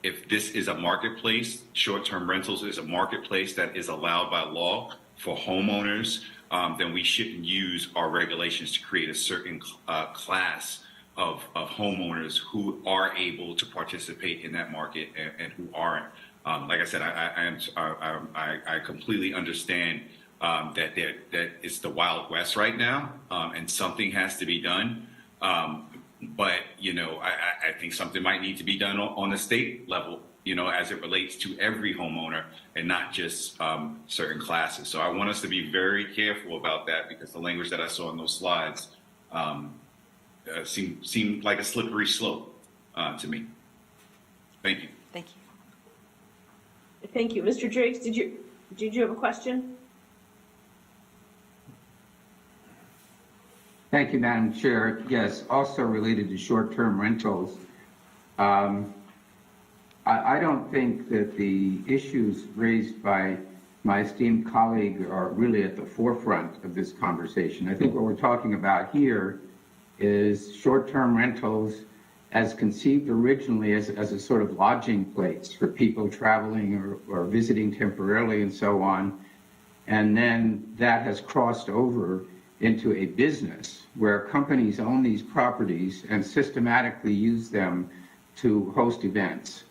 If this is a marketplace, short-term rentals is a marketplace that is allowed by law for homeowners, then we shouldn't use our regulations to create a certain class of homeowners who are able to participate in that market and who aren't. Like I said, I completely understand that it's the Wild West right now, and something has to be done. But I think something might need to be done on the state level, as it relates to every homeowner and not just certain classes. So I want us to be very careful about that, because the language that I saw in those slides seemed like a slippery slope to me. Thank you. Thank you. Thank you. Mr. Driggs, did you have a question? Thank you, Madam Chair. Yes, also related to short-term rentals. I don't think that the issues raised by my esteemed colleague are really at the forefront of this conversation. I think what we're talking about here is short-term rentals as conceived originally as a sort of lodging place for people traveling or visiting temporarily and so on. And then that has crossed over into a business where companies own these properties and systematically use them to host events.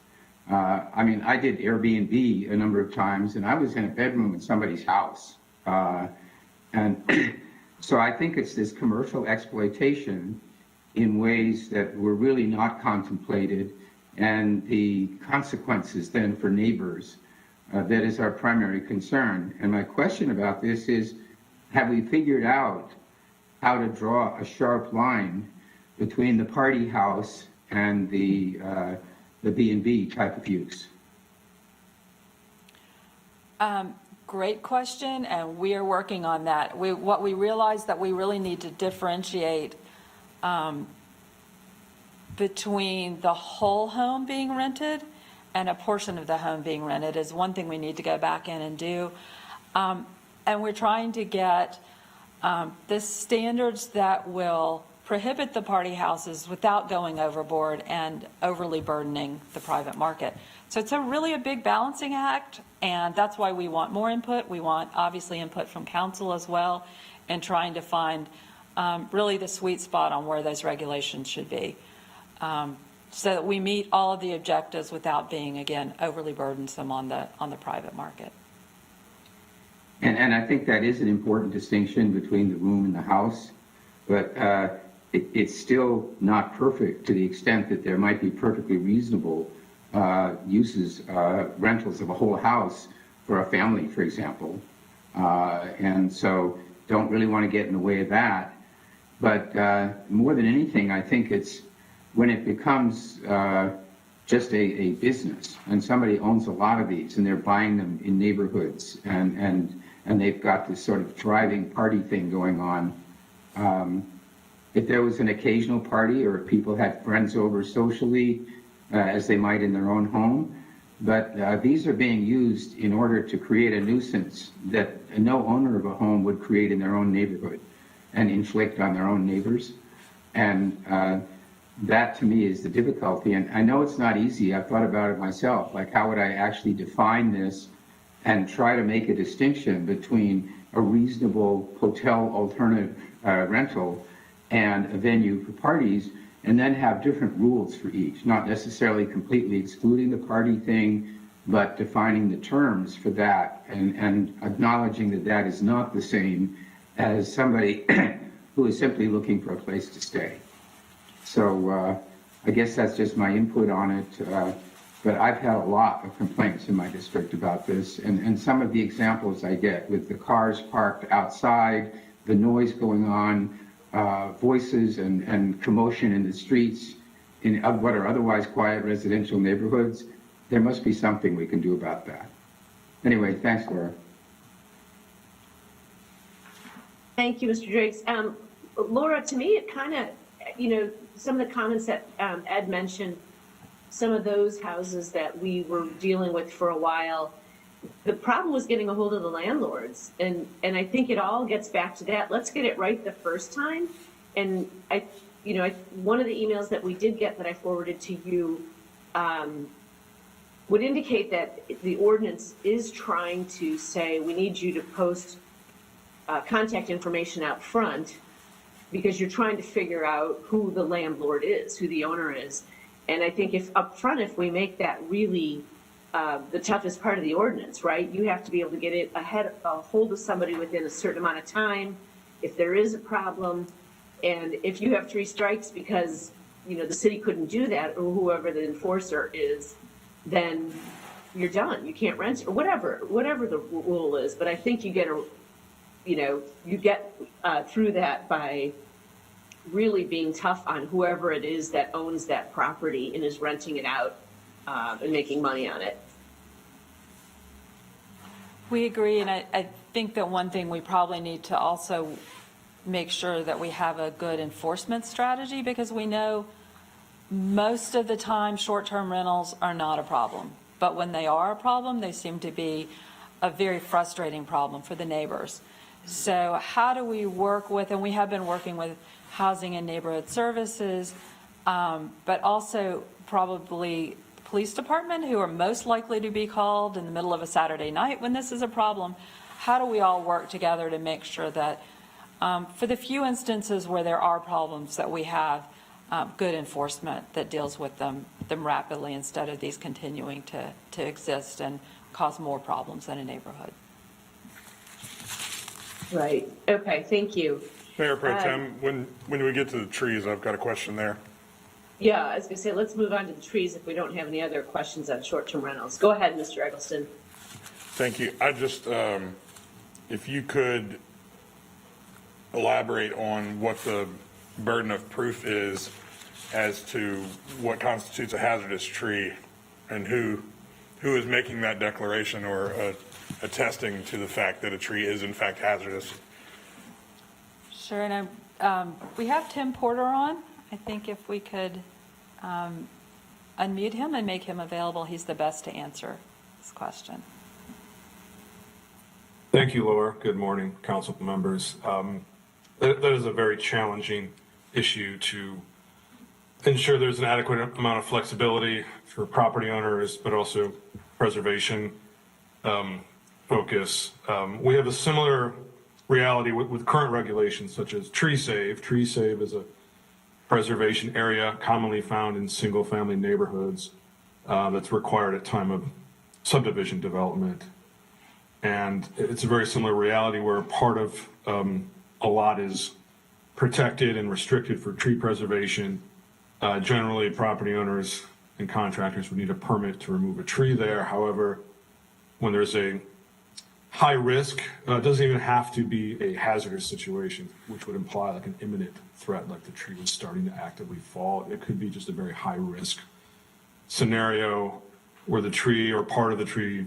I did Airbnb a number of times, and I was in a bedroom in somebody's house. And so I think it's this commercial exploitation in ways that were really not contemplated, and the consequences then for neighbors, that is our primary concern. And my question about this is, have we figured out how to draw a sharp line between the party house and the B&B type of use? Great question, and we are working on that. What we realized that we really need to differentiate between the whole home being rented and a portion of the home being rented is one thing we need to go back in and do. And we're trying to get the standards that will prohibit the party houses without going overboard and overly burdening the private market. So it's really a big balancing act, and that's why we want more input. We want obviously input from council as well, and trying to find really the sweet spot on where those regulations should be, so that we meet all of the objectives without being, again, overly burdensome on the private market. And I think that is an important distinction between the room and the house, but it's still not perfect to the extent that there might be perfectly reasonable uses, rentals of a whole house for a family, for example. And so don't really want to get in the way of that. But more than anything, I think it's when it becomes just a business and somebody owns a lot of these and they're buying them in neighborhoods and they've got this sort of thriving party thing going on. If there was an occasional party or if people had friends over socially, as they might in their own home, but these are being used in order to create a nuisance that no owner of a home would create in their own neighborhood and inflict on their own neighbors. And that to me is the difficulty. And I know it's not easy. I've thought about it myself. Like, how would I actually define this and try to make a distinction between a reasonable hotel alternative rental and a venue for parties, and then have different rules for each, not necessarily completely excluding the party thing, but defining the terms for that and acknowledging that that is not the same as somebody who is simply looking for a place to stay. So I guess that's just my input on it. But I've had a lot of complaints in my district about this, and some of the examples I get with the cars parked outside, the noise going on, voices and commotion in the streets in what are otherwise quiet residential neighborhoods, there must be something we can do about that. Anyway, thanks, Laura. Thank you, Mr. Driggs. Laura, to me, it kind of, some of the comments that Ed mentioned, some of those houses that we were dealing with for a while, the problem was getting a hold of the landlords. And I think it all gets back to that. Let's get it right the first time. And one of the emails that we did get that I forwarded to you would indicate that the ordinance is trying to say we need you to post contact information out front because you're trying to figure out who the landlord is, who the owner is. And I think if up front, if we make that really the toughest part of the ordinance, right? You have to be able to get it a hold of somebody within a certain amount of time if there is a problem. And if you have 3 strikes because, the city couldn't do that, or whoever the enforcer is, then you're done. You can't rent or whatever the rule is. But I think you get through that by really being tough on whoever it is that owns that property and is renting it out and making money on it. We agree, and I think that one thing we probably need to also make sure that we have a good enforcement strategy, because we know most of the time short-term rentals are not a problem. But when they are a problem, they seem to be a very frustrating problem for the neighbors. So how do we work with, and we have been working with Housing and Neighborhood Services, but also probably police department, who are most likely to be called in the middle of a Saturday night when this is a problem. How do we all work together to make sure that for the few instances where there are problems, that we have good enforcement that deals with them rapidly, instead of these continuing to exist and cause more problems in a neighborhood? Right. Okay. Thank you. Mayor Pro Tem, when we get to the trees, I've got a question there. Yeah, I was going to say, let's move on to the trees if we don't have any other questions on short-term rentals. Go ahead, Mr. Eggleston. Thank you. I just, if you could elaborate on what the burden of proof is as to what constitutes a hazardous tree and who is making that declaration or attesting to the fact that a tree is in fact hazardous. Sure, and we have Tim Porter on. I think if we could unmute him and make him available, he's the best to answer this question. Thank you, Laura. Good morning, council members. That is a very challenging issue to ensure there's an adequate amount of flexibility for property owners, but also preservation focus. We have a similar reality with current regulations such as tree save. Tree save is a preservation area commonly found in single-family neighborhoods that's required at time of subdivision development. And it's a very similar reality where part of a lot is protected and restricted for tree preservation. Generally, property owners and contractors would need a permit to remove a tree there. However, when there's a high risk, it doesn't even have to be a hazardous situation, which would imply like an imminent threat, like the tree was starting to actively fall. It could be just a very high risk scenario where the tree or part of the tree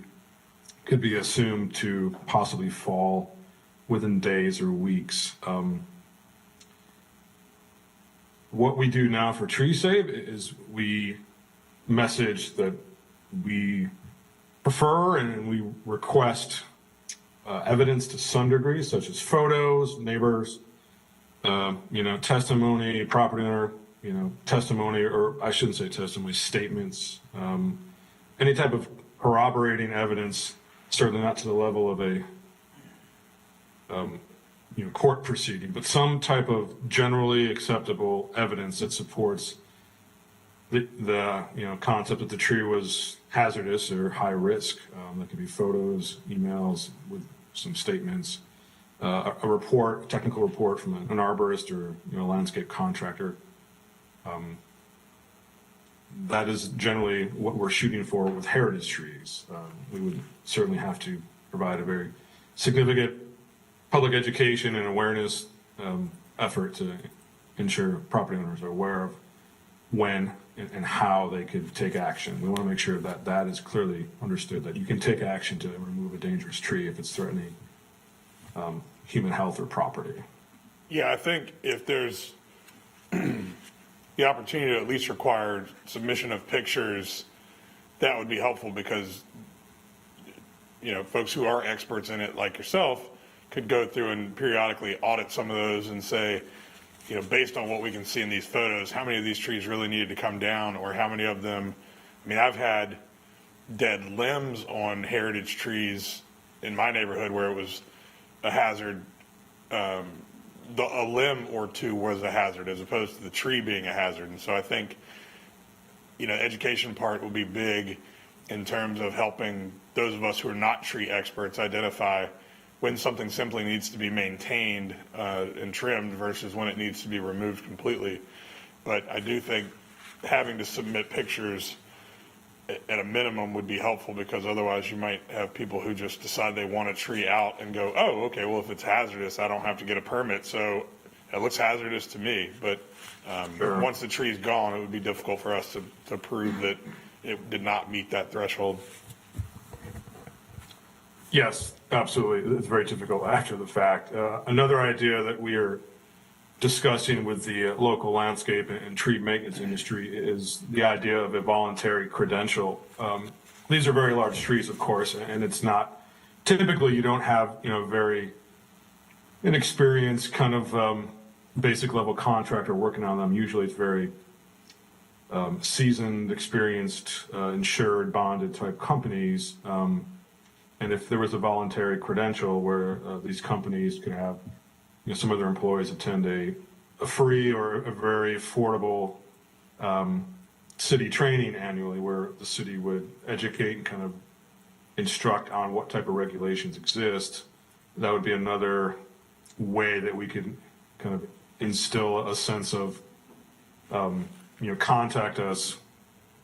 could be assumed to possibly fall within days or weeks. What we do now for Tree Save is we message that we prefer and we request evidence to some degree, such as photos, neighbors, testimony, property owner, testimony, or I shouldn't say testimony, statements, any type of corroborating evidence, certainly not to the level of a court proceeding, but some type of generally acceptable evidence that supports the concept that the tree was hazardous or high risk. That could be photos, emails with some statements, a report, a technical report from an arborist or a landscape contractor. That is generally what we're shooting for with heritage trees. We would certainly have to provide a very significant public education and awareness effort to ensure property owners are aware of when and how they could take action. We want to make sure that that is clearly understood, that you can take action to remove a dangerous tree if it's threatening human health or property. Yeah, I think if there's the opportunity to at least require submission of pictures, that would be helpful because, folks who are experts in it like yourself could go through and periodically audit some of those and say, based on what we can see in these photos, how many of these trees really needed to come down or how many of them, I've had dead limbs on heritage trees in my neighborhood where it was a hazard. A limb or two was a hazard as opposed to the tree being a hazard. And so I think, education part will be big in terms of helping those of us who are not tree experts identify when something simply needs to be maintained and trimmed versus when it needs to be removed completely. But I do think having to submit pictures at a minimum would be helpful because otherwise you might have people who just decide they want a tree out and go, oh, okay, well, if it's hazardous, I don't have to get a permit. So it looks hazardous to me. But once the tree's gone, it would be difficult for us to prove that it did not meet that threshold. Yes, absolutely. It's very difficult after the fact. Another idea that we are discussing with the local landscape and tree maintenance industry is the idea of a voluntary credential. These are very large trees, of course, and it's not, typically you don't have, very inexperienced kind of basic level contractor working on them. Usually it's very seasoned, experienced, insured, bonded type companies. And if there was a voluntary credential where these companies could have, some of their employees attend a free or a very affordable city training annually, where the city would educate and kind of instruct on what type of regulations exist, that would be another way that we could kind of instill a sense of, contact us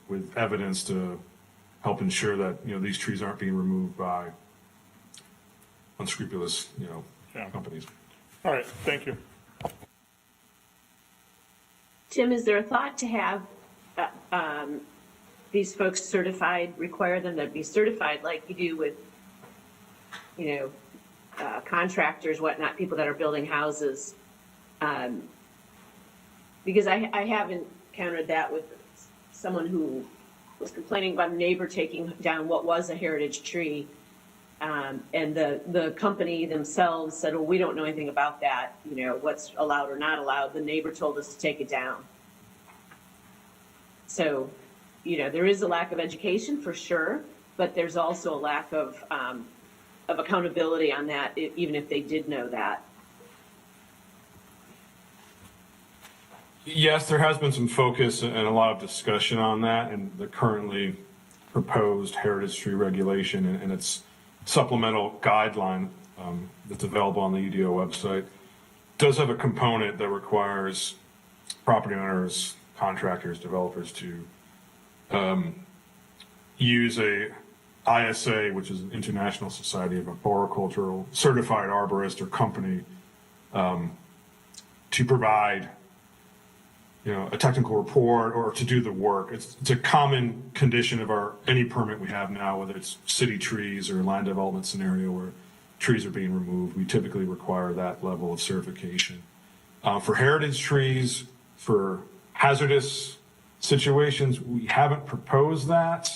with evidence to help ensure that, these trees aren't being removed by unscrupulous, companies. All right, thank you. Tim, is there a thought to have these folks certified, require them to be certified like you do with, contractors, whatnot, people that are building houses? Because I have encountered that with someone who was complaining about a neighbor taking down what was a heritage tree. And the company themselves said, well, we don't know anything about that, what's allowed or not allowed. The neighbor told us to take it down. So, there is a lack of education for sure, but there's also a lack of accountability on that, even if they did know that. Yes, there has been some focus and a lot of discussion on that, and the currently proposed heritage tree regulation, and it's supplemental guideline that's available on the UDO website does have a component that requires property owners, contractors, developers to use a ISA, which is an International Society of Arboricultural Certified Arborist or company, to provide, a technical report or to do the work. It's a common condition of any permit we have now, whether it's city trees or land development scenario where trees are being removed. We typically require that level of certification. For heritage trees, for hazardous situations, we haven't proposed that.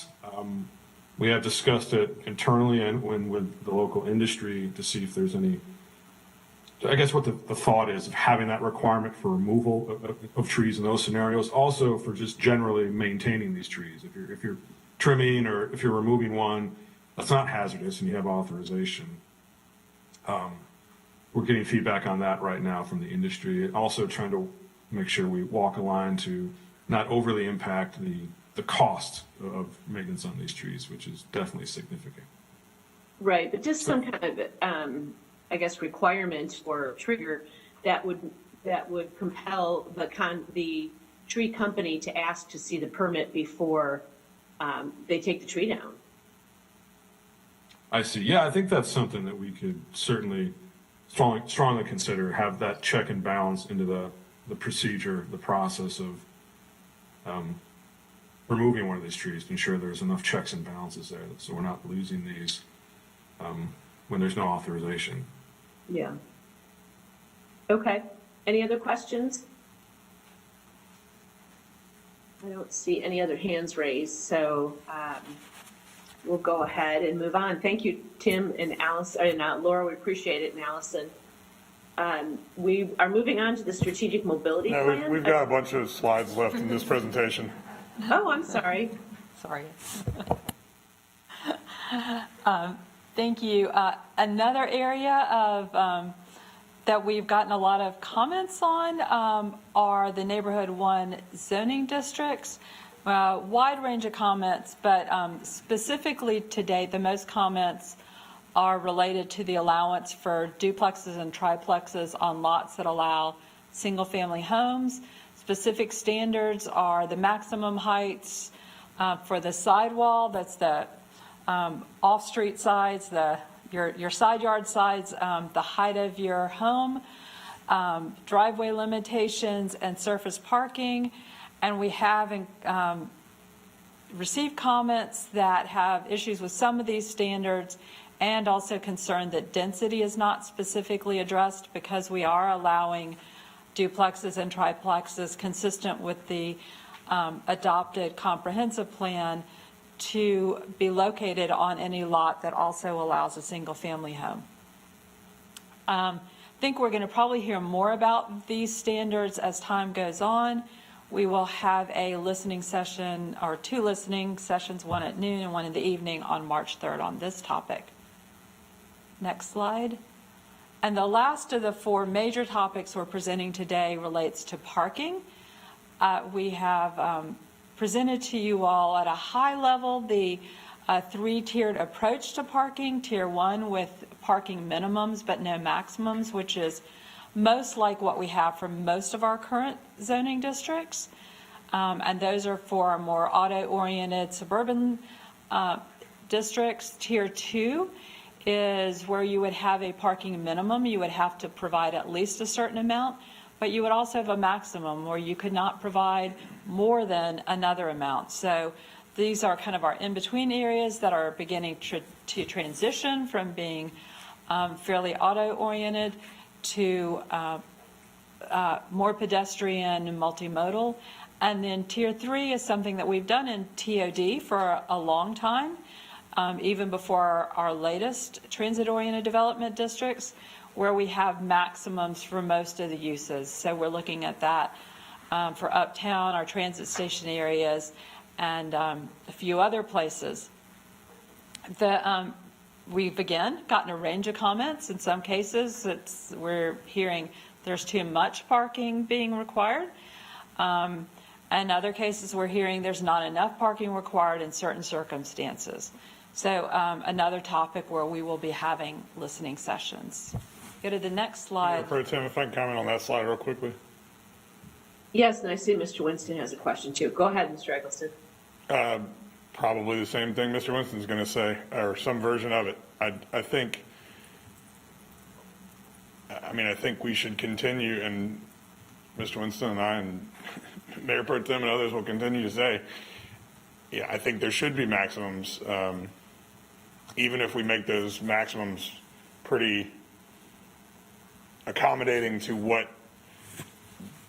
We have discussed it internally and with the local industry to see if there's any, I guess what the thought is of having that requirement for removal of trees in those scenarios, also for just generally maintaining these trees. If you're trimming or if you're removing one that's not hazardous and you have authorization. We're getting feedback on that right now from the industry. Also trying to make sure we walk a line to not overly impact the cost of maintenance on these trees, which is definitely significant. Right, but just some kind of, I guess, requirement or trigger that would compel the tree company to ask to see the permit before they take the tree down. I see. Yeah, I think that's something that we could certainly strongly consider, have that check and balance into the procedure, the process of removing one of these trees to ensure there's enough checks and balances there so we're not losing these when there's no authorization. Yeah. Okay. Any other questions? I don't see any other hands raised, so we'll go ahead and move on. Thank you, Tim and Allison, and Laura, we appreciate it, and Allison. We are moving on to the strategic mobility plan. We've got a bunch of slides left in this presentation. Oh, I'm sorry. Sorry. Thank you. Another area of that we've gotten a lot of comments on are the Neighborhood 1 zoning districts. Wide range of comments, but specifically today, the most comments are related to the allowance for duplexes and triplexes on lots that allow single-family homes. Specific standards are the maximum heights for the sidewall, that's the off-street sides, your side yard sides, the height of your home, driveway limitations, and surface parking. And we have received comments that have issues with some of these standards and also concerned that density is not specifically addressed because we are allowing duplexes and triplexes consistent with the adopted comprehensive plan to be located on any lot that also allows a single-family home. I think we're going to probably hear more about these standards as time goes on. We will have a listening session, or 2 listening sessions, one at noon and one in the evening on March 3rd on this topic. Next slide. And the last of the 4 major topics we're presenting today relates to parking. We have presented to you all at a high level the 3-tiered approach to parking. Tier 1 with parking minimums but no maximums, which is most like what we have for most of our current zoning districts. And those are for our more auto-oriented suburban districts. Tier 2 is where you would have a parking minimum. You would have to provide at least a certain amount, but you would also have a maximum where you could not provide more than another amount. So these are kind of our in-between areas that are beginning to transition from being fairly auto-oriented to more pedestrian and multimodal. And then tier 3 is something that we've done in TOD for a long time, even before our latest transit-oriented development districts, where we have maximums for most of the uses. So we're looking at that for Uptown, our transit station areas, and a few other places. We've again gotten a range of comments. In some cases, we're hearing there's too much parking being required. In other cases, we're hearing there's not enough parking required in certain circumstances. So another topic where we will be having listening sessions. Go to the next slide. Pro Tem, if I can comment on that slide real quickly. Yes, and I see Mr. Winston has a question too. Go ahead, Mr. Eggleston. Probably the same thing Mr. Winston's going to say, or some version of it. I think we should continue, and Mr. Winston and I and Mayor Pro Tem and others will continue to say, yeah, I think there should be maximums, even if we make those maximums pretty accommodating to what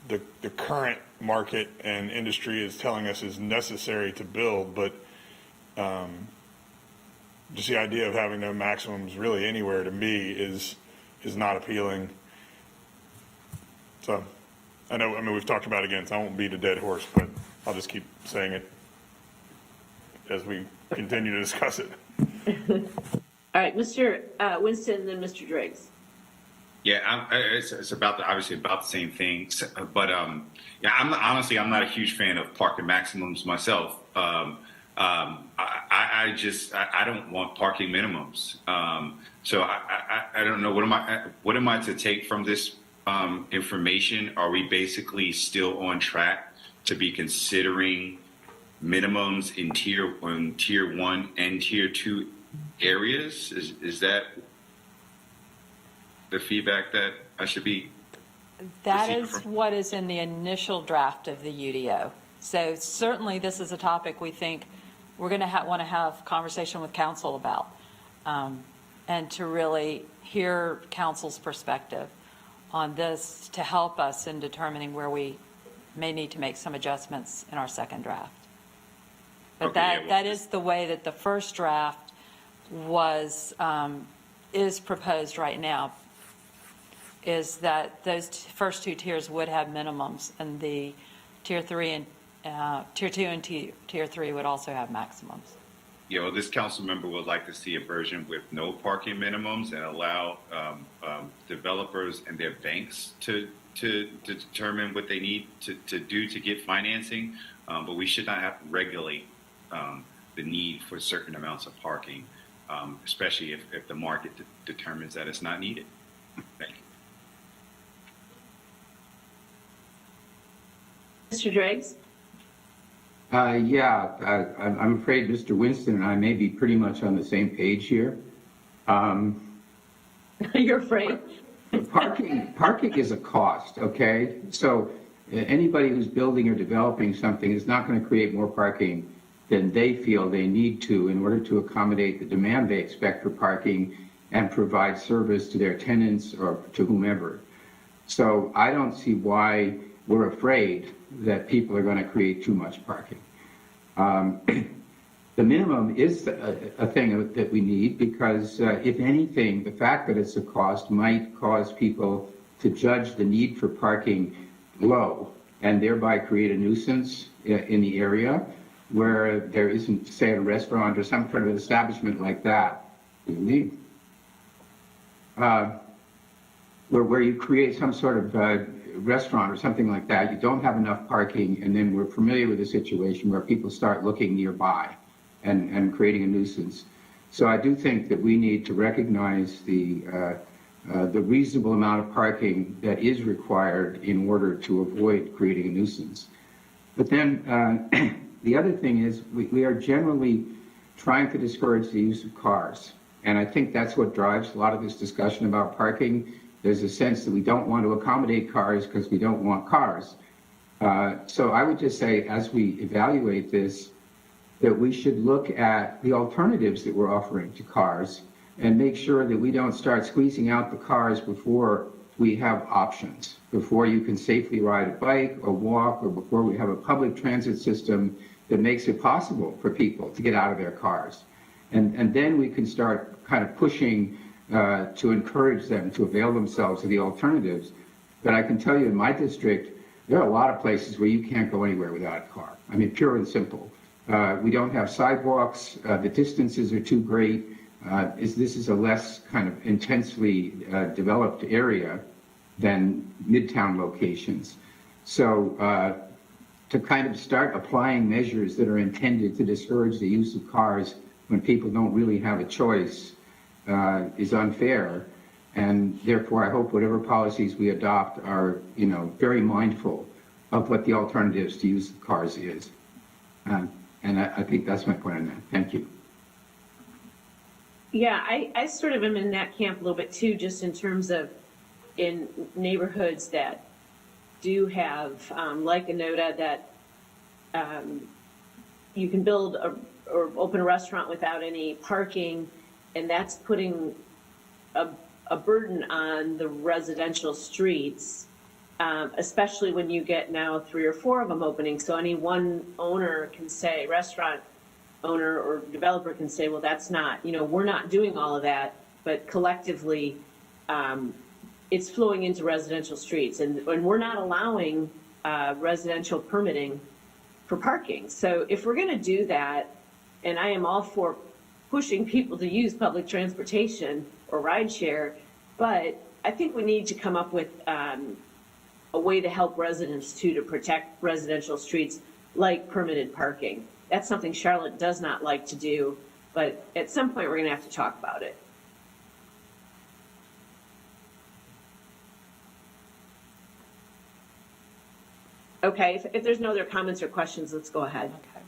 the current market and industry is telling us is necessary to build, but just the idea of having no maximums really anywhere to me is not appealing. So I mean, we've talked about it again, so I won't beat a dead horse, but I'll just keep saying it as we continue to discuss it. All right, Mr. Winston, and then Mr. Driggs. Yeah, it's obviously about the same thing, but yeah, I'm not a huge fan of parking maximums myself. I don't want parking minimums. So I don't know, what am I to take from this information? Are we basically still on track to be considering minimums in tier 1 and tier 2 areas? Is that the feedback that I should be? That is what is in the initial draft of the UDO. So certainly this is a topic we think we're going to want to have conversation with council about, and to really hear council's perspective on this to help us in determining where we may need to make some adjustments in our second draft. But Okay, that is the way that the first draft is proposed right now, is that those first two tiers would have minimums, and the tier 2 and tier 3 would also have maximums. Yeah, well, this council member would like to see a version with no parking minimums and allow developers and their banks to determine what they need to do to get financing. But we should not have to regulate the need for certain amounts of parking, especially if the market determines that it's not needed. Thank you. Mr. Driggs? I'm afraid Mr. Winston and I may be pretty much on the same page here. You're afraid? Parking is a cost, okay? So anybody who's building or developing something is not going to create more parking than they feel they need to in order to accommodate the demand they expect for parking and provide service to their tenants or to whomever. So I don't see why we're afraid that people are going to create too much parking. The minimum is a thing that we need because, if anything, the fact that it's a cost might cause people to judge the need for parking low and thereby create a nuisance in the area where there isn't, say, a restaurant or some kind of an establishment like that. Where you create some sort of restaurant or something like that, you don't have enough parking, and then we're familiar with a situation where people start looking nearby and creating a nuisance. So I do think that we need to recognize the reasonable amount of parking that is required in order to avoid creating a nuisance. But then the other thing is we are generally trying to discourage the use of cars. And I think that's what drives a lot of this discussion about parking. There's a sense that we don't want to accommodate cars because we don't want cars. So I would just say, as we evaluate this, that we should look at the alternatives that we're offering to cars and make sure that we don't start squeezing out the cars before we have options, before you can safely ride a bike or walk, or before we have a public transit system that makes it possible for people to get out of their cars. And then we can start kind of pushing to encourage them to avail themselves of the alternatives. But I can tell you in my district, there are a lot of places where you can't go anywhere without a car. I mean, pure and simple. We don't have sidewalks. The distances are too great. This is a less kind of intensely developed area than midtown locations. So to kind of start applying measures that are intended to discourage the use of cars when people don't really have a choice is unfair. And therefore, I hope whatever policies we adopt are, very mindful of what the alternatives to use of cars is. And I think that's my point on that. Thank you. Yeah, I sort of am in that camp a little bit too, just in terms of in neighborhoods that do have, like Anoda, that you can build or open a restaurant without any parking, and that's putting a burden on the residential streets, especially when you get now 3 or 4 of them opening. So any one owner can say, restaurant owner or developer can say, well, that's not, we're not doing all of that, but collectively, it's flowing into residential streets, and we're not allowing residential permitting for parking. So if we're going to do that, and I am all for pushing people to use public transportation or rideshare, but I think we need to come up with a way to help residents too, to protect residential streets like permitted parking. That's something Charlotte does not like to do, but at some point we're going to have to talk about it. Okay, if there's no other comments or questions, let's go ahead. Okay.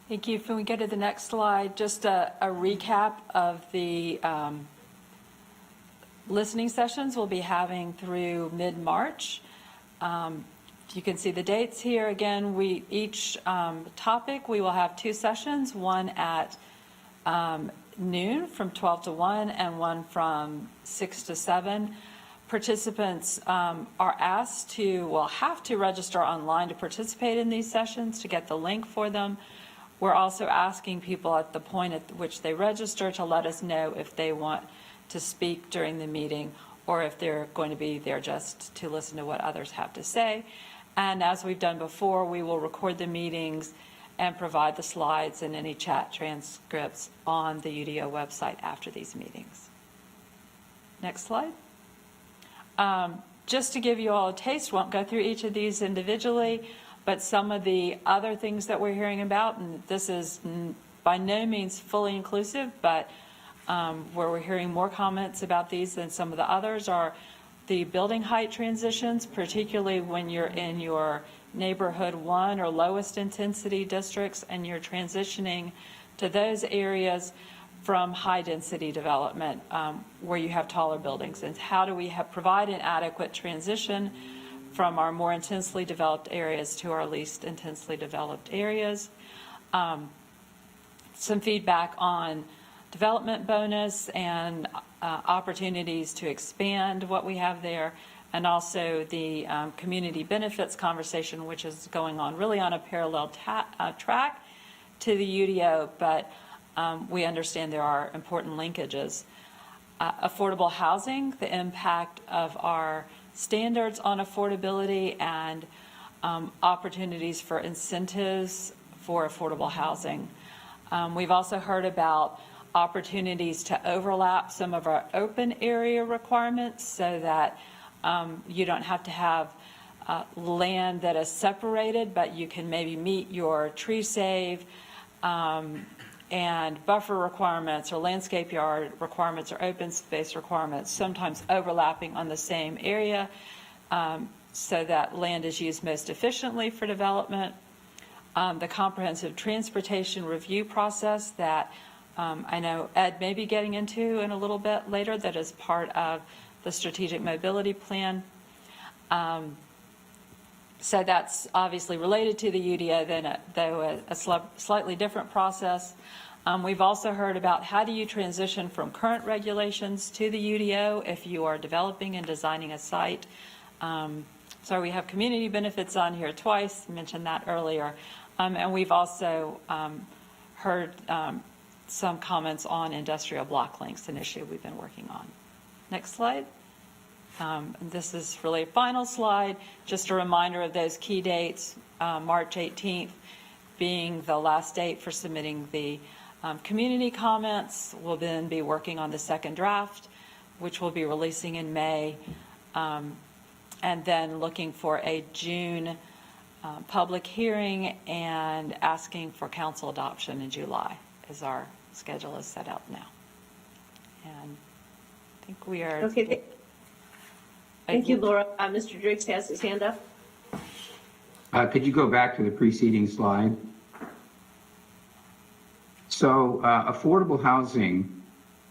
Thank you. Can we go to the next slide? Just a recap of the listening sessions we'll be having through mid-March. You can see the dates here. Again, each topic, we will have 2 sessions, one at noon from 12 to 1 and one from 6 to 7. Participants are asked have to register online to participate in these sessions to get the link for them. We're also asking people at the point at which they register to let us know if they want to speak during the meeting or if they're going to be there just to listen to what others have to say. And as we've done before, we will record the meetings and provide the slides and any chat transcripts on the UDO website after these meetings. Next slide. Just to give you all a taste, won't go through each of these individually, but some of the other things that we're hearing about, and this is by no means fully inclusive, but where we're hearing more comments about these than some of the others, are the building height transitions, particularly when you're in your neighborhood 1 or lowest intensity districts and you're transitioning to those areas from high density development where you have taller buildings. And how do we provide an adequate transition from our more intensely developed areas to our least intensely developed areas? Some feedback on development bonus and opportunities to expand what we have there, and also the community benefits conversation, which is going on really on a parallel track to the UDO, but we understand there are important linkages. Affordable housing, the impact of our standards on affordability and opportunities for incentives for affordable housing. We've also heard about opportunities to overlap some of our open area requirements so that you don't have to have land that is separated, but you can maybe meet your tree save and buffer requirements or landscape yard requirements or open space requirements, sometimes overlapping on the same area so that land is used most efficiently for development. The comprehensive transportation review process that I know Ed may be getting into in a little bit later, that is part of the strategic mobility plan. So that's obviously related to the UDO, though a slightly different process. We've also heard about how do you transition from current regulations to the UDO if you are developing and designing a site. So we have community benefits on here twice, mentioned that earlier. And we've also heard some comments on industrial block links, an issue we've been working on. Next slide. This is really a final slide, just a reminder of those key dates, March 18th being the last date for submitting the community comments. We'll then be working on the second draft, which we'll be releasing in May, and then looking for a June public hearing and asking for council adoption in July is our schedule is set out now. And I think we are. Okay, thank you, Laura. Mr. Driggs has his hand up. Could you go back to the preceding slide? So affordable housing,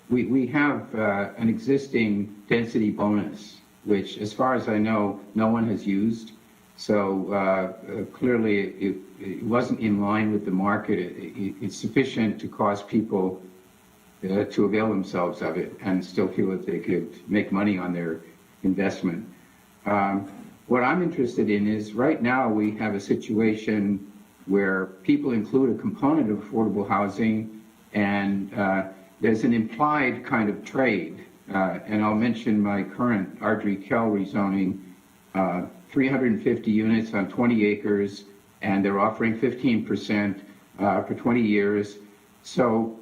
we have an existing density bonus, which as far as I know, no one has used. So clearly it wasn't in line with the market. It's sufficient to cause people to avail themselves of it and still feel that they could make money on their investment. What I'm interested in is right now we have a situation where people include a component of affordable housing and there's an implied kind of trade. And I'll mention my current Ardrey Kell rezoning, 350 units on 20 acres, and they're offering 15% for 20 years. So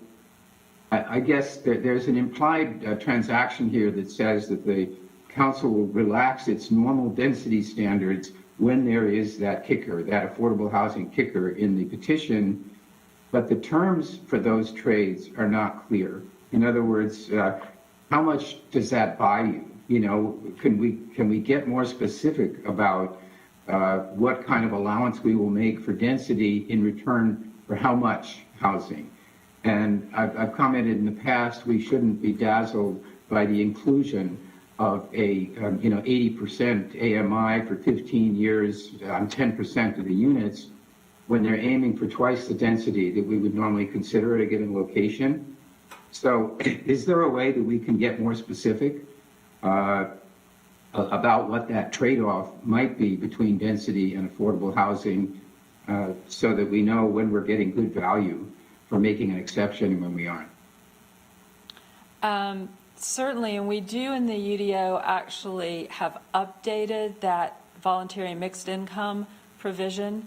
I guess that there's an implied transaction here that says that the council will relax its normal density standards when there is that kicker, that affordable housing kicker in the petition, but the terms for those trades are not clear. In other words, how much does that buy you? You know, can we get more specific about what kind of allowance we will make for density in return for how much housing? And I've commented in the past, we shouldn't be dazzled by the inclusion of a 80% AMI for 15 years on 10% of the units when they're aiming for twice the density that we would normally consider at a given location. So is there a way that we can get more specific about what that trade-off might be between density and affordable housing so that we know when we're getting good value for making an exception and when we aren't? Certainly, and we do in the UDO actually have updated that voluntary mixed income provision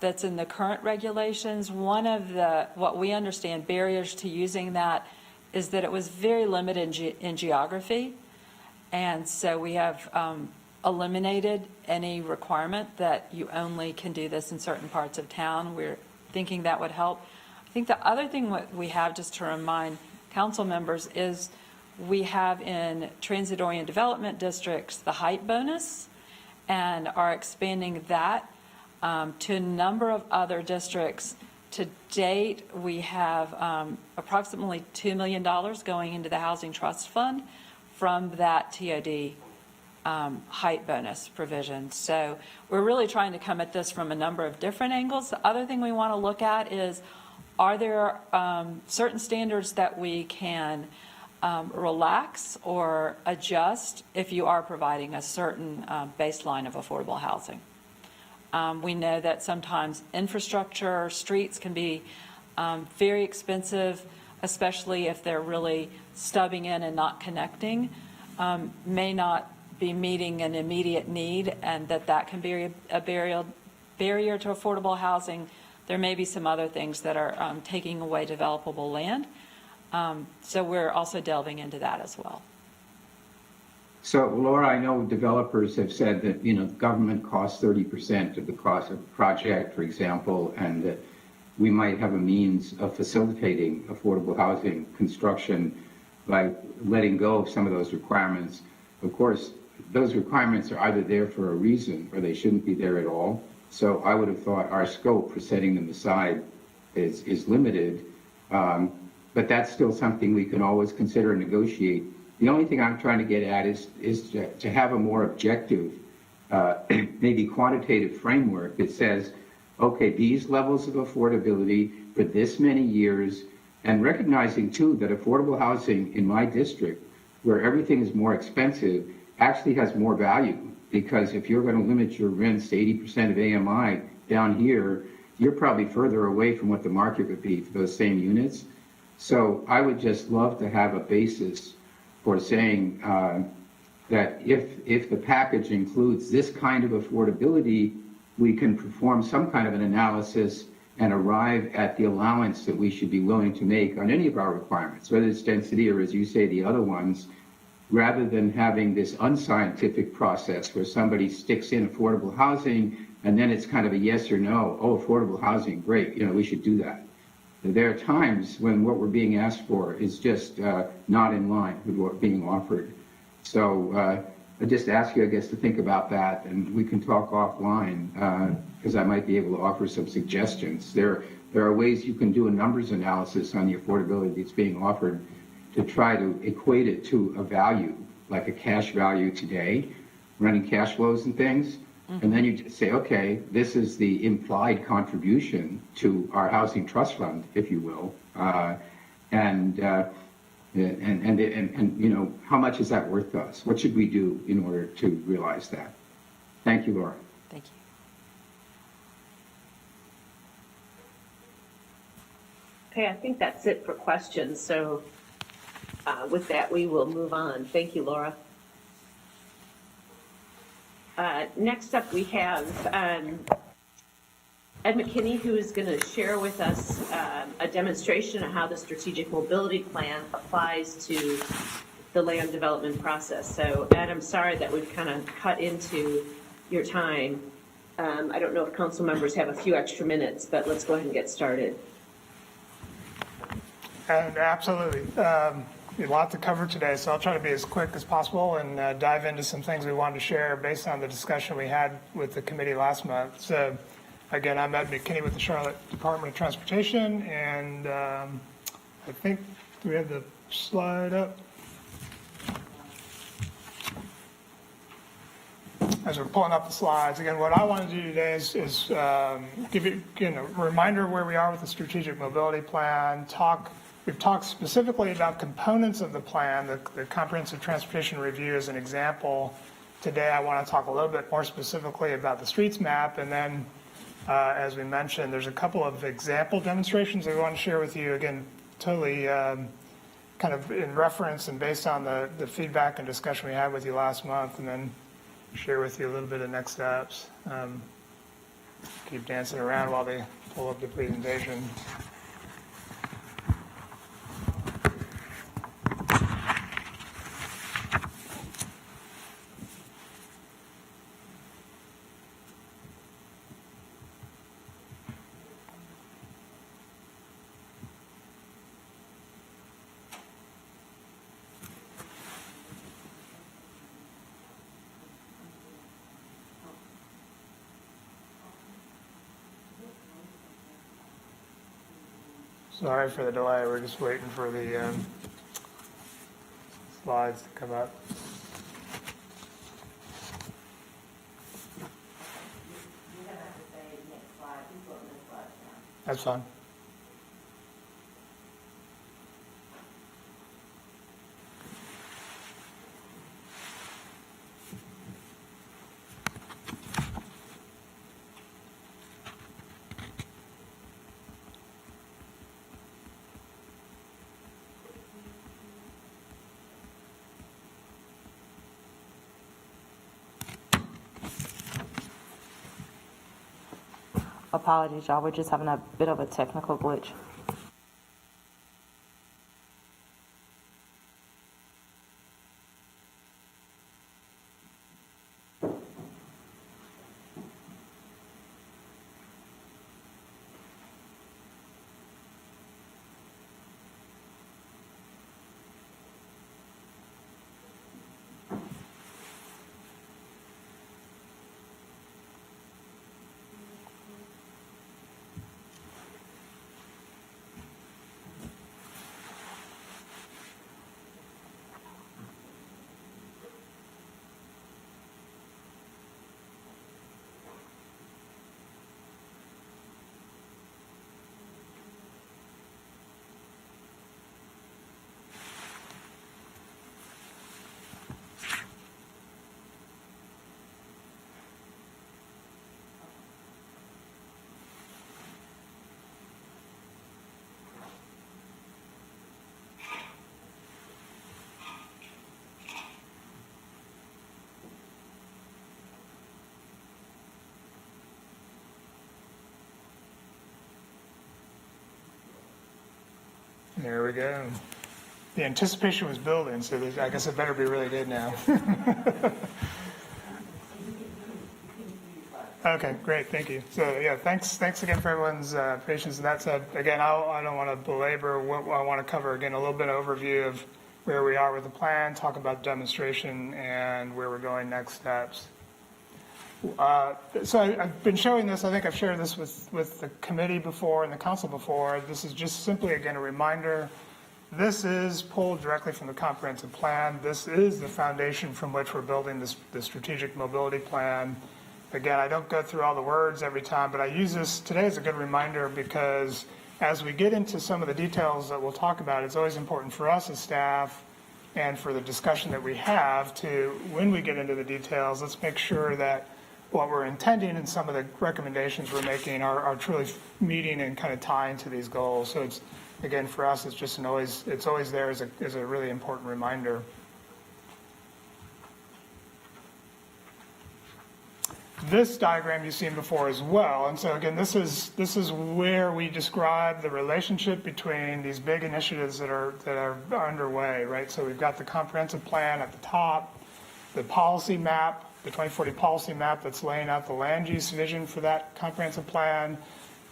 that's in the current regulations. One of what we understand barriers to using that is that it was very limited in geography. And so we have eliminated any requirement that you only can do this in certain parts of town. We're thinking that would help. I think the other thing what we have, just to remind council members, is we have in transit-oriented development districts the height bonus and are expanding that to a number of other districts. To date, we have approximately $2 million going into the Housing Trust Fund from that TOD height bonus provision. So we're really trying to come at this from a number of different angles. The other thing we want to look at is, are there certain standards that we can relax or adjust if you are providing a certain baseline of affordable housing? We know that sometimes infrastructure, streets can be very expensive, especially if they're really stubbing in and not connecting, may not be meeting an immediate need, and that can be a barrier to affordable housing. There may be some other things that are taking away developable land. So we're also delving into that as well. So, Laura, I know developers have said that, you know, government costs 30% of the cost of a project, for example, and that we might have a means of facilitating affordable housing construction by letting go of some of those requirements. Of course, those requirements are either there for a reason or they shouldn't be there at all. So I would have thought our scope for setting them aside is limited, but that's still something we can always consider and negotiate. The only thing I'm trying to get at is to have a more objective, maybe quantitative framework that says, okay, these levels of affordability for this many years, and recognizing too that affordable housing in my district, where everything is more expensive, actually has more value. Because if you're going to limit your rents to 80% of AMI down here, you're probably further away from what the market would be for those same units. So I would just love to have a basis for saying that if the package includes this kind of affordability, we can perform some kind of an analysis and arrive at the allowance that we should be willing to make on any of our requirements, whether it's density or, as you say, the other ones, rather than having this unscientific process where somebody sticks in affordable housing and then it's kind of a yes or no. Oh, affordable housing, great, you know, we should do that. there are times when what we're being asked for is just not in line with what's being offered. So I just ask you, I guess, to think about that, and we can talk offline, because I might be able to offer some suggestions. There are ways you can do a numbers analysis on the affordability that's being offered to try to equate it to a value, like a cash value today, running cash flows and things. And then you just say, okay, this is the implied contribution to our housing trust fund, if you will. And you know, how much is that worth to us? What should we do in order to realize that? Thank you, Laura. Thank you. Okay, I think that's it for questions. So with that, we will move on. Thank you, Laura. Next up, we have Ed McKinney, who is going to share with us a demonstration of how the strategic mobility plan applies to the land development process. So Ed, I'm sorry that we've kind of cut into your time. I don't know if council members have a few extra minutes, but let's go ahead and get started. And absolutely. A lot to cover today, so I'll try to be as quick as possible and dive into some things we wanted to share based on the discussion we had with the committee last month. So again, I'm Ed McKinney with the Charlotte Department of Transportation, and I think, do we have the slide up? As we're pulling up the slides, again, what I want to do today is give you a reminder of where we are with the strategic mobility plan, we've talked specifically about components of the plan, the comprehensive transportation review as an example. Today, I want to talk a little bit more specifically about the streets map, and then, as we mentioned, there's a couple of example demonstrations that we want to share with you, again, totally kind of in reference and based on the feedback and discussion we had with you last month, and then share with you a little bit of next steps. Keep dancing around while they pull up the presentation. Sorry for the delay. We're just waiting for the slides to come up. That's fine. Apologies, y'all. We're just having a bit of a technical glitch. There we go. The anticipation was building, so I guess it better be really good now. Okay, great, thank you. So, yeah, thanks again for everyone's patience. And that said, again, I don't want to belabor what I want to cover. Again, a little bit of overview of where we are with the plan, talk about demonstration, and where we're going next steps. So I've been showing this, I think I've shared this with the committee before and the council before. This is just simply, again, a reminder. This is pulled directly from the comprehensive plan. This is the foundation from which we're building the strategic mobility plan. Again, I don't go through all the words every time, but I use this today as a good reminder because as we get into some of the details that we'll talk about, it's always important for us as staff and for the discussion that we have to, when we get into the details, let's make sure that what we're intending and some of the recommendations we're making are truly meeting and kind of tying to these goals. So it's, again, for us, it's just it's always there as a really important reminder. This diagram you've seen before as well. And so again, this is where we describe the relationship between these big initiatives that are underway, right? So we've got the comprehensive plan at the top, the policy map, the 2040 policy map that's laying out the land use vision for that comprehensive plan,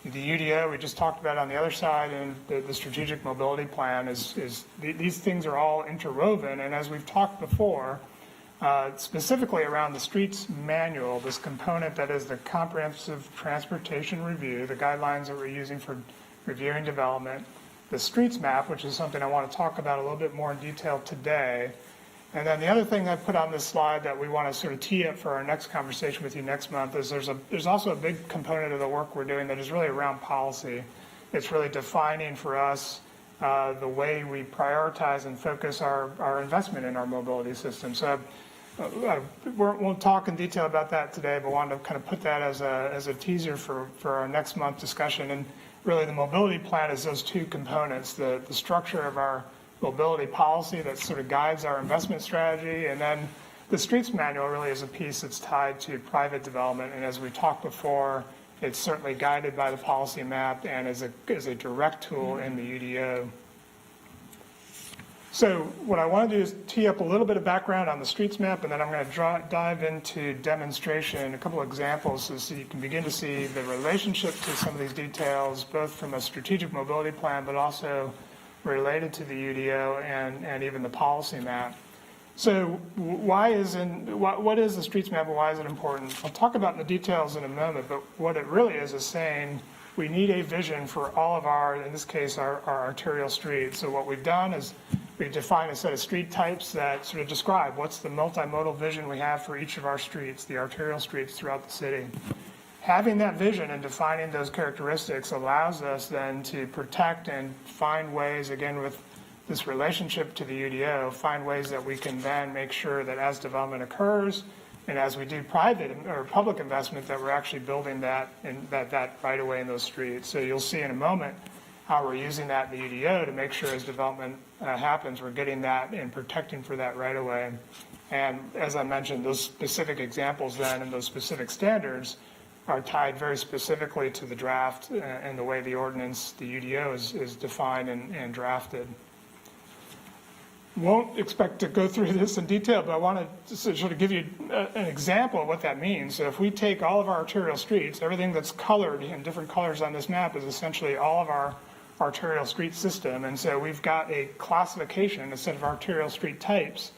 the UDO we just talked about on the other side, and the strategic mobility plan these things are all interwoven. And as we've talked before, specifically around the streets manual, this component that is the comprehensive transportation review, the guidelines that we're using for reviewing development, the streets map, which is something I want to talk about a little bit more in detail today. And then the other thing I put on this slide that we want to sort of tee up for our next conversation with you next month is there's also a big component of the work we're doing that is really around policy. It's really defining for us the way we prioritize and focus our investment in our mobility system. So won't talk in detail about that today, but wanted to kind of put that as a teaser for our next month discussion. And really the mobility plan is those two components, the structure of our mobility policy that sort of guides our investment strategy, and then the streets manual really is a piece that's tied to private development. And as we talked before, it's certainly guided by the policy map and is a direct tool in the UDO. So what I want to do is tee up a little bit of background on the streets map, and then I'm going to dive into demonstration, a couple of examples so you can begin to see the relationship to some of these details, both from a strategic mobility plan, but also related to the UDO and even the policy map. So what is the streets map and why is it important? I'll talk about the details in a moment, but what it really is saying we need a vision for all of our, in this case, our arterial streets. So what we've done is we define a set of street types that sort of describe what's the multimodal vision we have for each of our streets, the arterial streets throughout the city. Having that vision and defining those characteristics allows us then to protect and find ways, again, with this relationship to the UDO, find ways that we can then make sure that as development occurs and as we do private or public investment, that we're actually building that right away in those streets. So you'll see in a moment how we're using that in the UDO to make sure as development happens, we're getting that and protecting for that right away. And as I mentioned, those specific examples then and those specific standards are tied very specifically to the draft and the way the ordinance, the UDO is defined and drafted. Won't expect to go through this in detail, but I want to sort of give you an example of what that means. So if we take all of our arterial streets, everything that's colored in different colors on this map is essentially all of our arterial street system. And so we've got a classification, a set of arterial street types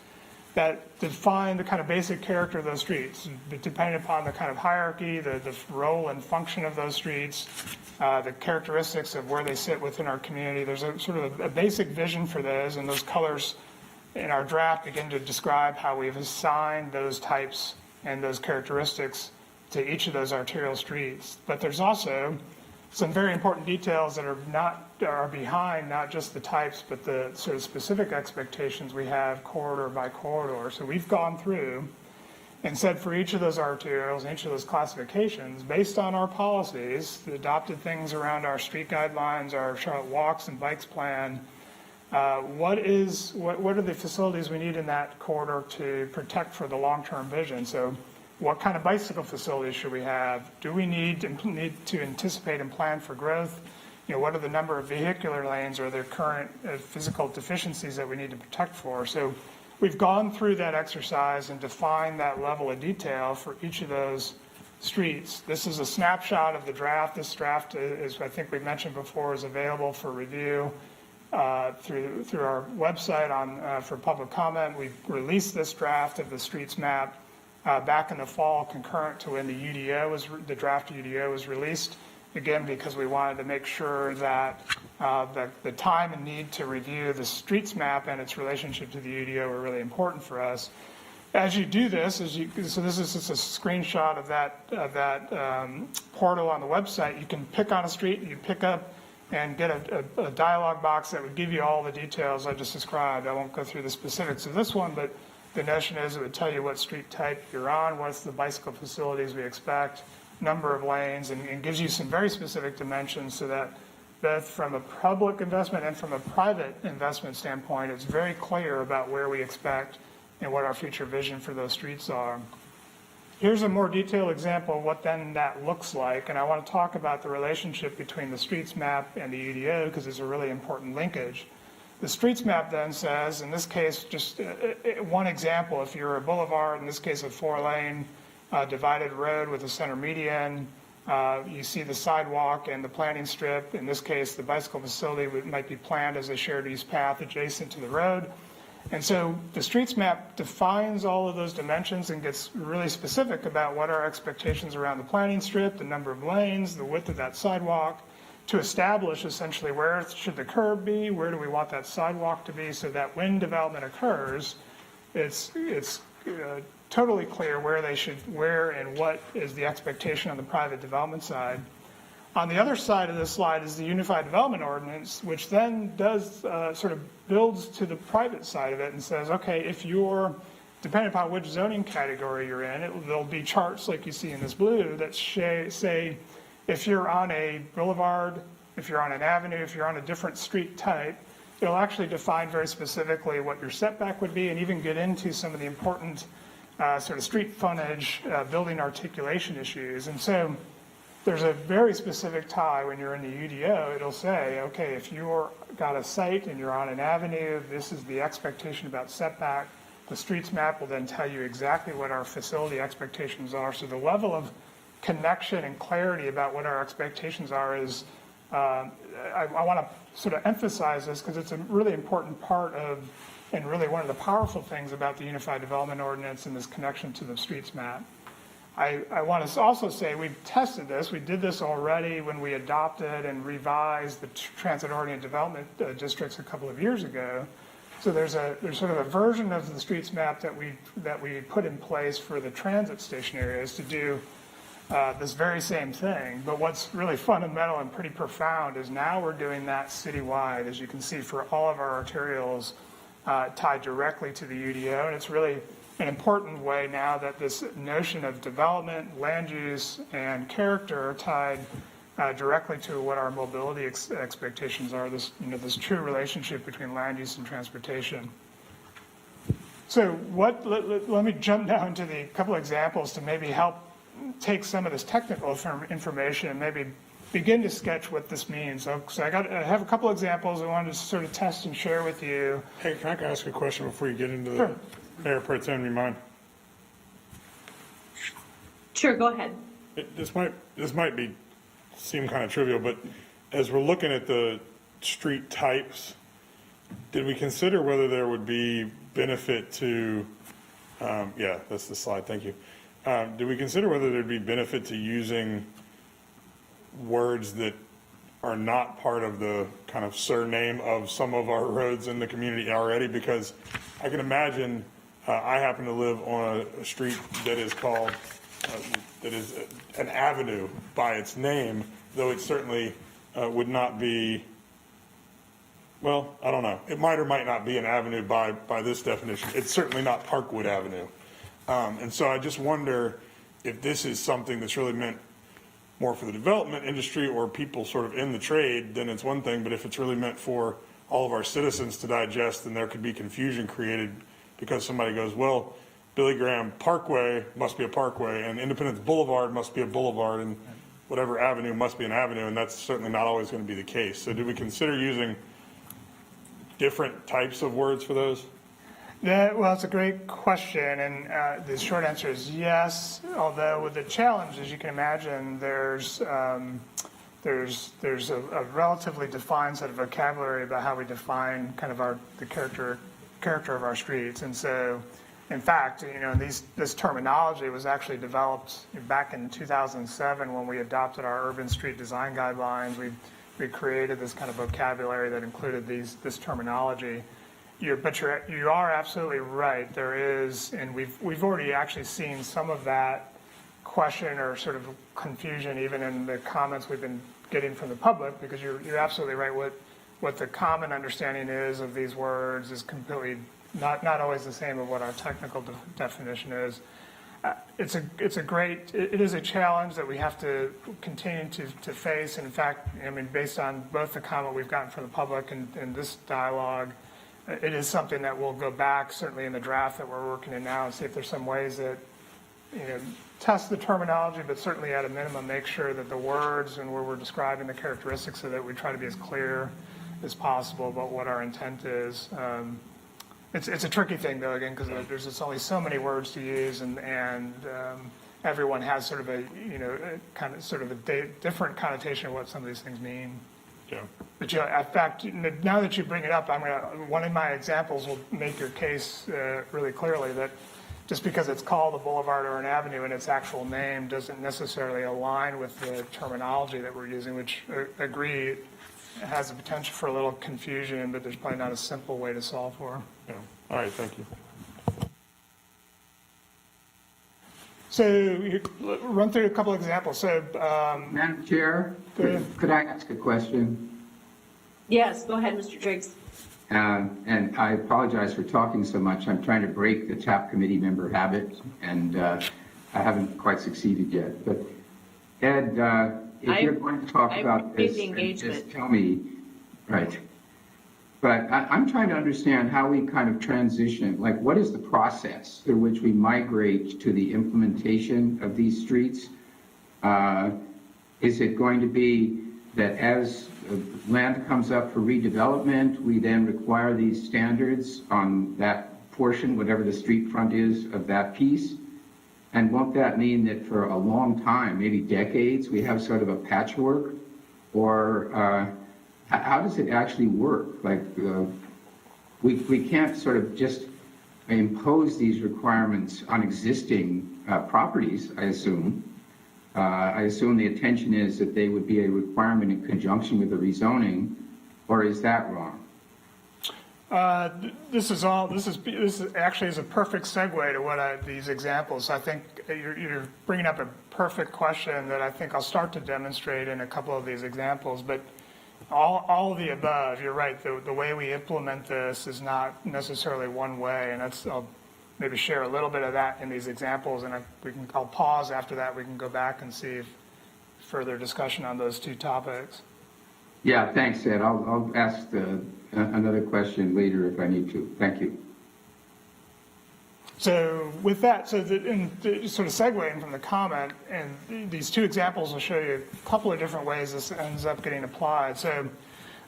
that define the kind of basic character of those streets, depending upon the kind of hierarchy, the role and function of those streets, the characteristics of where they sit within our community. There's a sort of a basic vision for those, and those colors in our draft begin to describe how we've assigned those types and those characteristics to each of those arterial streets. But there's also some very important details that are behind not just the types, but the sort of specific expectations we have corridor by corridor. So we've gone through and said for each of those arterials, each of those classifications, based on our policies, the adopted things around our street guidelines, our Charlotte Walks and Bikes plan, what are the facilities we need in that corridor to protect for the long-term vision? So what kind of bicycle facilities should we have? Do we need to anticipate and plan for growth? What are the number of vehicular lanes or the current physical deficiencies that we need to protect for? So we've gone through that exercise and defined that level of detail for each of those streets. This is a snapshot of the draft. This draft is, I think we mentioned before, is available for review through our website for public comment. We released this draft of the streets map back in the fall, concurrent to when the draft UDO was released. Again, because we wanted to make sure that the time and need to review the streets map and its relationship to the UDO were really important for us. As you do this, so this is just a screenshot of that portal on the website. You can pick on a street, you pick up and get a dialog box that would give you all the details I just described. I won't go through the specifics of this one, but the notion is it would tell you what street type you're on, what's the bicycle facilities we expect, number of lanes, and gives you some very specific dimensions so that both from a public investment and from a private investment standpoint, it's very clear about where we expect and what our future vision for those streets are. Here's a more detailed example of what then that looks like, and I want to talk about the relationship between the streets map and the UDO because it's a really important linkage. The streets map then says, in this case, just one example, if you're a boulevard, in this case a 4-lane divided road with a center median, you see the sidewalk and the planting strip. In this case, the bicycle facility might be planned as a shared use path adjacent to the road. And so the streets map defines all of those dimensions and gets really specific about what our expectations around the planting strip, the number of lanes, the width of that sidewalk, to establish essentially where should the curb be, where do we want that sidewalk to be, so that when development occurs, it's totally clear where and what is the expectation on the private development side. On the other side of this slide is the Unified Development Ordinance, which then does sort of builds to the private side of it and says, okay, if you're, depending upon which zoning category you're in, there'll be charts like you see in this blue that say if you're on a boulevard, if you're on an avenue, if you're on a different street type, it'll actually define very specifically what your setback would be and even get into some of the important sort of street frontage, building articulation issues. And so there's a very specific tie when you're in the UDO. It'll say, okay, if you're got a site and you're on an avenue, this is the expectation about setback. The streets map will then tell you exactly what our facility expectations are. So the level of connection and clarity about what our expectations are is, I want to sort of emphasize this because it's a really important part of, and really one of the powerful things about the Unified Development Ordinance and this connection to the streets map. I want to also say we've tested this. We did this already when we adopted and revised the transit-oriented development districts a couple of years ago. So there's sort of a version of the streets map that we put in place for the transit station areas to do this very same thing. But what's really fundamental and pretty profound is now we're doing that citywide, as you can see, for all of our arterials tied directly to the UDO. And it's really an important way now that this notion of development, land use, and character are tied directly to what our mobility expectations are, this true relationship between land use and transportation. So let me jump down to the couple examples to maybe help take some of this technical information and maybe begin to sketch what this means. So I have a couple examples I wanted to sort of test and share with you. Hey, can I ask a question before you get into the Sure. Mayor Pro Tem, you mind? Sure, go ahead. This might seem kind of trivial, but as we're looking at the street types, did we consider whether there would be benefit to, yeah, that's the slide, thank you. Did we consider whether there'd be benefit to using words that are not part of the kind of surname of some of our roads in the community already? Because I can imagine, I happen to live on a street that is called, that is an avenue by its name, though it certainly would not be, well, I don't know. It might or might not be an avenue by this definition. It's certainly not Parkwood Avenue. And so I just wonder if this is something that's really meant more for the development industry or people sort of in the trade, then it's one thing. But if it's really meant for all of our citizens to digest, then there could be confusion created because somebody goes, well, Billy Graham Parkway must be a parkway and Independence Boulevard must be a boulevard and whatever avenue must be an avenue, and that's certainly not always going to be the case. So do we consider using different types of words for those? Well, it's a great question, and the short answer is yes, although with the challenge, as you can imagine, there's a relatively defined set of vocabulary about how we define kind of the character of our streets. And so, in fact, this terminology was actually developed back in 2007 when we adopted our urban street design guidelines. We created this kind of vocabulary that included this terminology. But you are absolutely right. There is, and we've already actually seen some of that question or sort of confusion even in the comments we've been getting from the public, because you're absolutely right. What the common understanding is of these words is completely not always the same of what our technical definition is. It is a challenge that we have to continue to face. And in fact, I mean, based on both the comment we've gotten from the public and this dialogue, it is something that we'll go back, certainly in the draft that we're working in now, and see if there's some ways that, test the terminology, but certainly at a minimum, make sure that the words and where we're describing the characteristics of it, we try to be as clear as possible about what our intent is. It's a tricky thing, though, again, because there's just only so many words to use, and everyone has sort of a different connotation of what some of these things mean. Yeah. But in fact, now that you bring it up, one of my examples will make your case really clearly that just because it's called a boulevard or an avenue and its actual name doesn't necessarily align with the terminology that we're using, which I agree has the potential for a little confusion, but there's probably not a simple way to solve for. Yeah. All right, thank you. So you run through a couple examples. So Madam Chair, could I ask a question? Yes, go ahead, Mr. Driggs. And I apologize for talking so much. I'm trying to break the TAP committee member habit, and I haven't quite succeeded yet. But Ed, if you're going to talk about this, just tell me, right. But I'm trying to understand how we kind of transition, like what is the process through which we migrate to the implementation of these streets? Is it going to be that as land comes up for redevelopment, we then require these standards on that portion, whatever the street front is of that piece? And won't that mean that for a long time, maybe decades, we have sort of a patchwork? Or how does it actually work? Like, we can't sort of just impose these requirements on existing properties, I assume. I assume the intention is that they would be a requirement in conjunction with the rezoning, or is that wrong? This actually is a perfect segue to what these examples. I think you're bringing up a perfect question that I think I'll start to demonstrate in a couple of these examples. But all of the above, you're right. The way we implement this is not necessarily one way, and I'll maybe share a little bit of that in these examples, and I'll pause after that. We can go back and see if further discussion on those two topics. Yeah, thanks, Ed. I'll ask another question later if I need to. Thank you. So with that, sort of segueing from the comment, and these two examples will show you a couple of different ways this ends up getting applied. So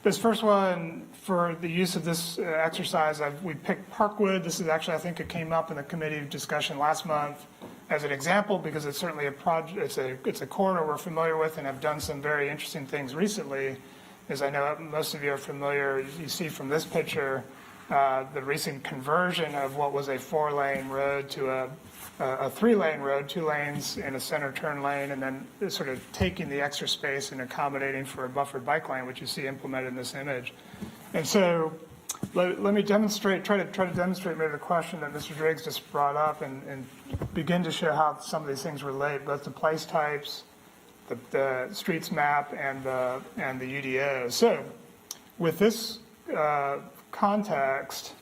this first one, for the use of this exercise, we picked Parkwood. This is actually, I think it came up in the committee discussion last month as an example, because it's certainly a project, it's a corridor we're familiar with and have done some very interesting things recently. As I know most of you are familiar, you see from this picture, the recent conversion of what was a 4-lane road to a 3-lane road, 2 lanes and a center turn lane, and then sort of taking the extra space and accommodating for a buffered bike lane, which you see implemented in this image. And so let me demonstrate, try to demonstrate maybe the question that Mr. Driggs just brought up, and begin to show how some of these things relate, both the place types, the streets map, and the UDO. So with this context,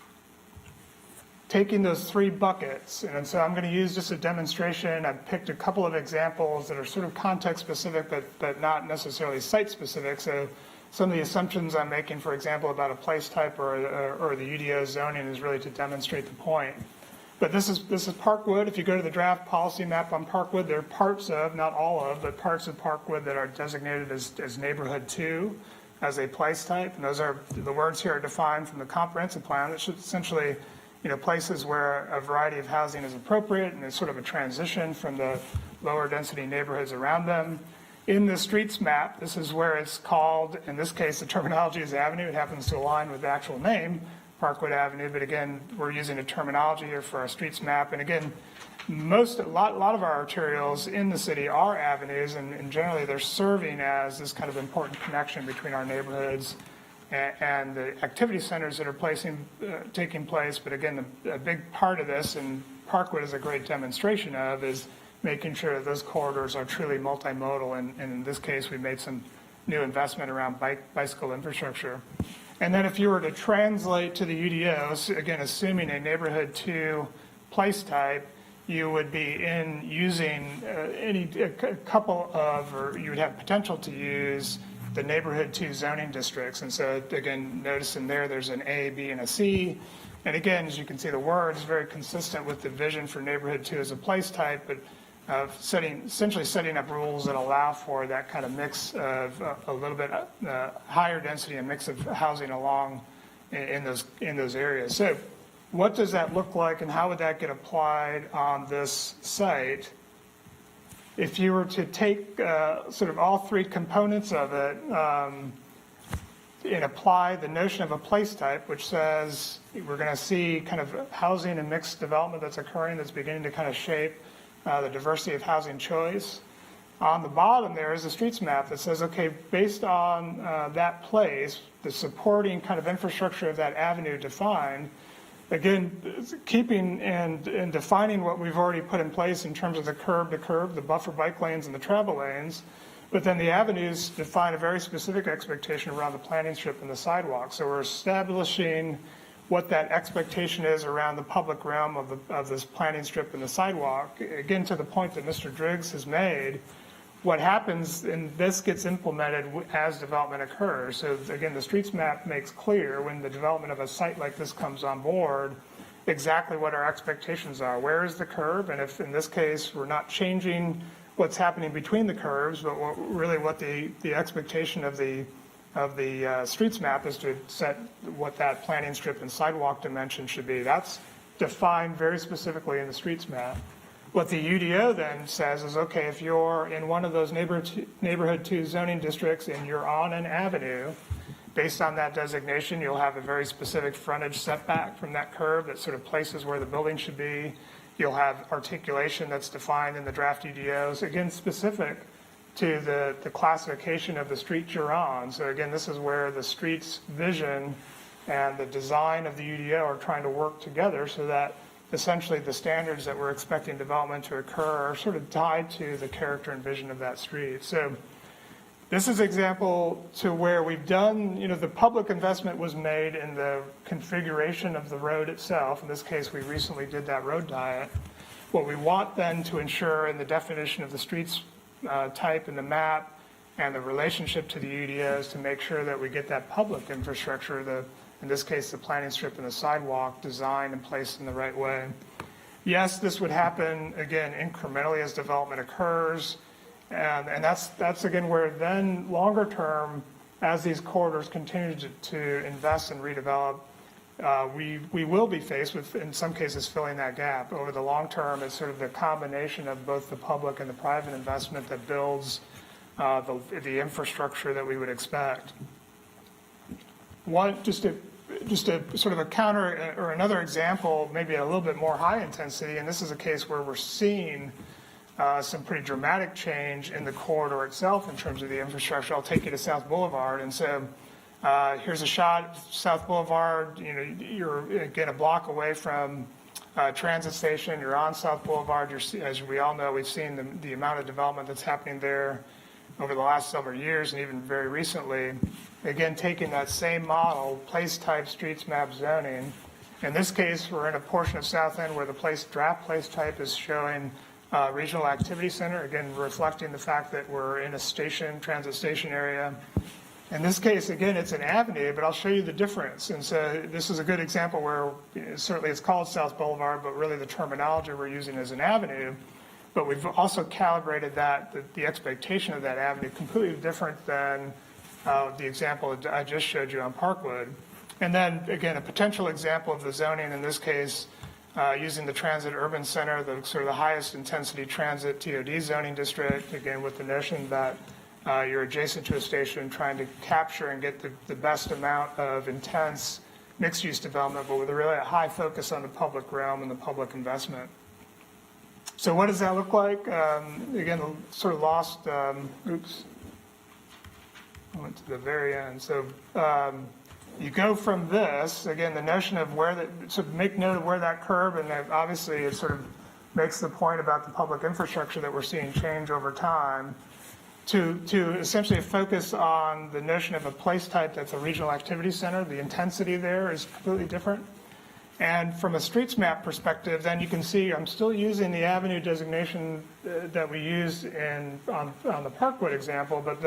taking those 3 buckets, and so I'm going to use just a demonstration. I've picked a couple of examples that are sort of context specific, but not necessarily site specific. So some of the assumptions I'm making, for example, about a place type or the UDO zoning is really to demonstrate the point. But this is Parkwood. If you go to the draft policy map on Parkwood, there are parts of, not all of, but parts of Parkwood that are designated as neighborhood 2 as a place type. And those are, the words here are defined from the comprehensive plan. That should essentially places where a variety of housing is appropriate and it's sort of a transition from the lower density neighborhoods around them. In the streets map, this is where it's called, in this case, the terminology is Avenue. It happens to align with the actual name, Parkwood Avenue, but again, we're using a terminology here for our streets map. And again, a lot of our arterials in the city are avenues, and generally they're serving as this kind of important connection between our neighborhoods and the activity centers that are taking place. But again, a big part of this, and Parkwood is a great demonstration of, is making sure that those corridors are truly multimodal. And in this case, we made some new investment around bicycle infrastructure. And then if you were to translate to the UDOs, again, assuming a neighborhood 2 place type, you would be using a couple of, or you would have potential to use the neighborhood 2 zoning districts. And so again, notice in there's an A, B, and a C. And again, as you can see, the word is very consistent with the vision for neighborhood 2 as a place type, but essentially setting up rules that allow for that kind of mix of a little bit higher density and mix of housing along in those areas. So what does that look like, and how would that get applied on this site? If you were to take sort of all 3 components of it and apply the notion of a place type, which says we're going to see kind of housing and mixed development that's occurring, that's beginning to kind of shape the diversity of housing choice. On the bottom there is a streets map that says, okay, based on that place, the supporting kind of infrastructure of that avenue defined, again, keeping and defining what we've already put in place in terms of the curb to curb, the buffer bike lanes and the travel lanes, but then the avenues define a very specific expectation around the planting strip and the sidewalk. So we're establishing what that expectation is around the public realm of this planting strip and the sidewalk. Again, to the point that Mr. Driggs has made, what happens, and this gets implemented as development occurs. So again, the streets map makes clear when the development of a site like this comes on board, exactly what our expectations are. Where is the curb? And if in this case, we're not changing what's happening between the curves, but what the expectation of the streets map is to set what that planting strip and sidewalk dimension should be. That's defined very specifically in the streets map. What the UDO then says is, okay, if you're in one of those neighborhood 2 zoning districts and you're on an avenue, based on that designation, you'll have a very specific frontage setback from that curb that sort of places where the building should be. You'll have articulation that's defined in the draft UDOs, again, specific to the classification of the street you're on. So again, this is where the streets vision and the design of the UDO are trying to work together so that essentially the standards that we're expecting development to occur are sort of tied to the character and vision of that street. So this is an example to where we've done, the public investment was made in the configuration of the road itself. In this case, we recently did that road diet. What we want then to ensure in the definition of the streets type in the map and the relationship to the UDOs to make sure that we get that public infrastructure, in this case, the planting strip and the sidewalk designed and placed in the right way. Yes, this would happen, again, incrementally as development occurs. And that's again, where then longer term, as these corridors continue to invest and redevelop, we will be faced with, in some cases, filling that gap. Over the long term, it's sort of the combination of both the public and the private investment that builds the infrastructure that we would expect. Just a sort of a counter or another example, maybe a little bit more high intensity, and this is a case where we're seeing some pretty dramatic change in the corridor itself in terms of the infrastructure. I'll take you to South Boulevard. And so here's a shot of South Boulevard. You're again a block away from transit station. You're on South Boulevard. As we all know, we've seen the amount of development that's happening there over the last several years and even very recently. Again, taking that same model, place type, streets map zoning. In this case, we're in a portion of South End where the draft place type is showing regional activity center, again, reflecting the fact that we're in a transit station area. In this case, again, it's an avenue, but I'll show you the difference. And so this is a good example where certainly it's called South Boulevard, but really the terminology we're using is an avenue. But we've also calibrated the expectation of that avenue completely different than the example I just showed you on Parkwood. And then, again, a potential example of the zoning, in this case, using the transit urban center, the sort of the highest intensity transit TOD zoning district, again, with the notion that you're adjacent to a station, trying to capture and get the best amount of intense mixed-use development, but with a really high focus on the public realm and the public investment. So what does that look like? Again, sort of lost, oops, I went to the very end. So you go from this, again, the notion of where that, so make note of where that curve, and then obviously it sort of makes the point about the public infrastructure that we're seeing change over time, to essentially focus on the notion of a place type that's a regional activity center. The intensity there is completely different. And from a streets map perspective, then you can see I'm still using the avenue designation that we used on the Parkwood example, but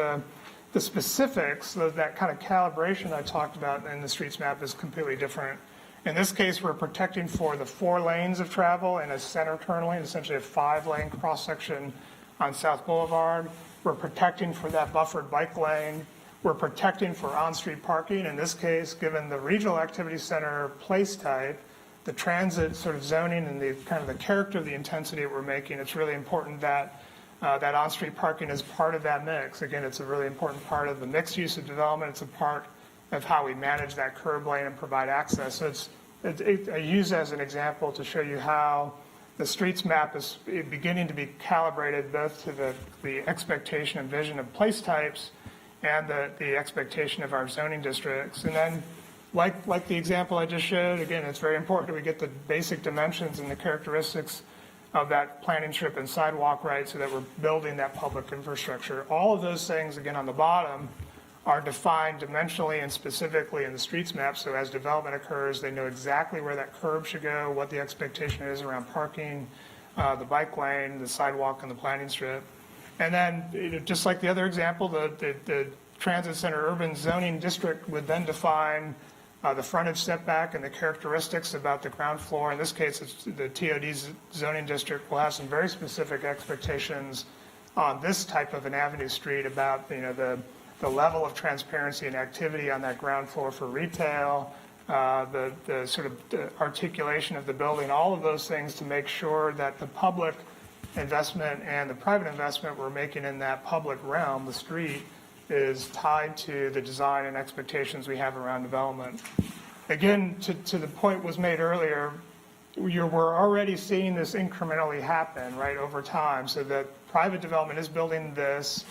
the specifics, that kind of calibration I talked about in the streets map is completely different. In this case, we're protecting for the 4 lanes of travel and a center turn lane, essentially a 5-lane cross-section on South Boulevard. We're protecting for that buffered bike lane. We're protecting for on-street parking. In this case, given the regional activity center place type, the transit sort of zoning and the kind of the character of the intensity that we're making, it's really important that that on-street parking is part of that mix. Again, it's a really important part of the mixed use of development. It's a part of how we manage that curb lane and provide access. So I use as an example to show you how the streets map is beginning to be calibrated both to the expectation and vision of place types and the expectation of our zoning districts. And then, like the example I just showed, again, it's very important that we get the basic dimensions and the characteristics of that planning strip and sidewalk right so that we're building that public infrastructure. All of those things, again, on the bottom, are defined dimensionally and specifically in the streets map, so as development occurs, they know exactly where that curb should go, what the expectation is around parking, the bike lane, the sidewalk, and the planning strip. And then, just like the other example, the transit center urban zoning district would then define the frontage setback and the characteristics about the ground floor. In this case, it's the TOD zoning district will have some very specific expectations on this type of an avenue street about, the level of transparency and activity on that ground floor for retail, the sort of the articulation of the building, all of those things to make sure that the public investment and the private investment we're making in that public realm, the street, is tied to the design and expectations we have around development. Again, to the point was made earlier, we're already seeing this incrementally happen, right, over time, so that private development is building this.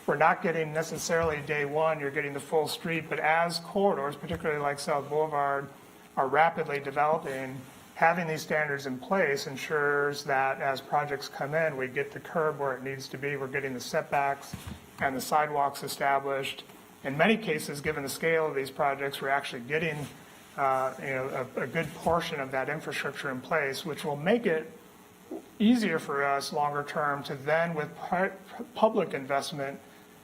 We're not getting necessarily day one, you're getting the full street, but as corridors, particularly like South Boulevard, are rapidly developing, having these standards in place ensures that as projects come in, we get the curb where it needs to be, we're getting the setbacks and the sidewalks established. In many cases, given the scale of these projects, we're actually getting a good portion of that infrastructure in place, which will make it easier for us longer term to then, with public investment,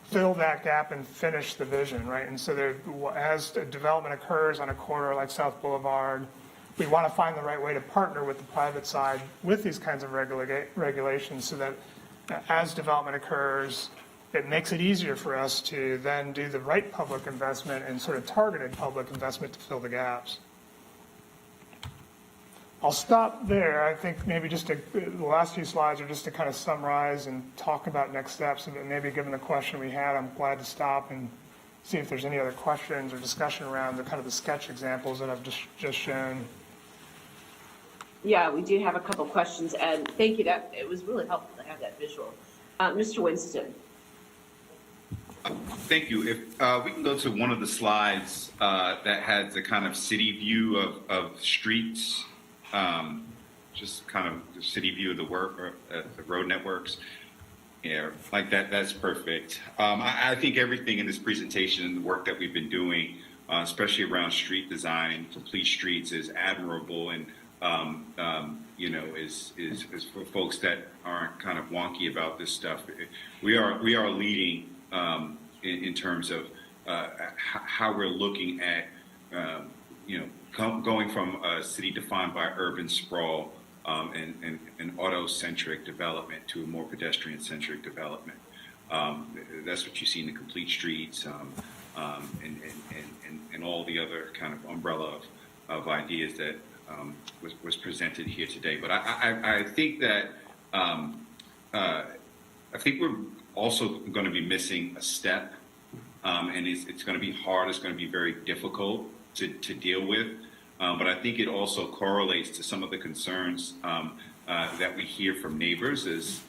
fill that gap and finish the vision, right? And so as development occurs on a corridor like South Boulevard, we want to find the right way to partner with the private side with these kinds of regulations so that as development occurs, it makes it easier for us to then do the right public investment and sort of targeted public investment to fill the gaps. I'll stop there. I think maybe just the last few slides are just to kind of summarize and talk about next steps. And maybe given the question we had, I'm glad to stop and see if there's any other questions or discussion around the kind of the sketch examples that I've just shown. Yeah, we do have a couple questions, and thank you. It was really helpful to have that visual. Mr. Winston. Thank you. If we can go to one of the slides that had the kind of city view of streets, just kind of the city view of the road networks. Yeah, like that. That's perfect. I think everything in this presentation and the work that we've been doing, especially around street design, complete streets, is admirable, and is for folks that aren't kind of wonky about this stuff. We are leading in terms of how we're looking at going from a city defined by urban sprawl and auto-centric development to a more pedestrian-centric development. That's what you see in the complete streets and and all the other kind of umbrella of ideas that was presented here today. But I think that I think we're also going to be missing a step, and it's going to be hard. It's going to be very difficult to deal with. But I think it also correlates to some of the concerns that we hear from neighbors as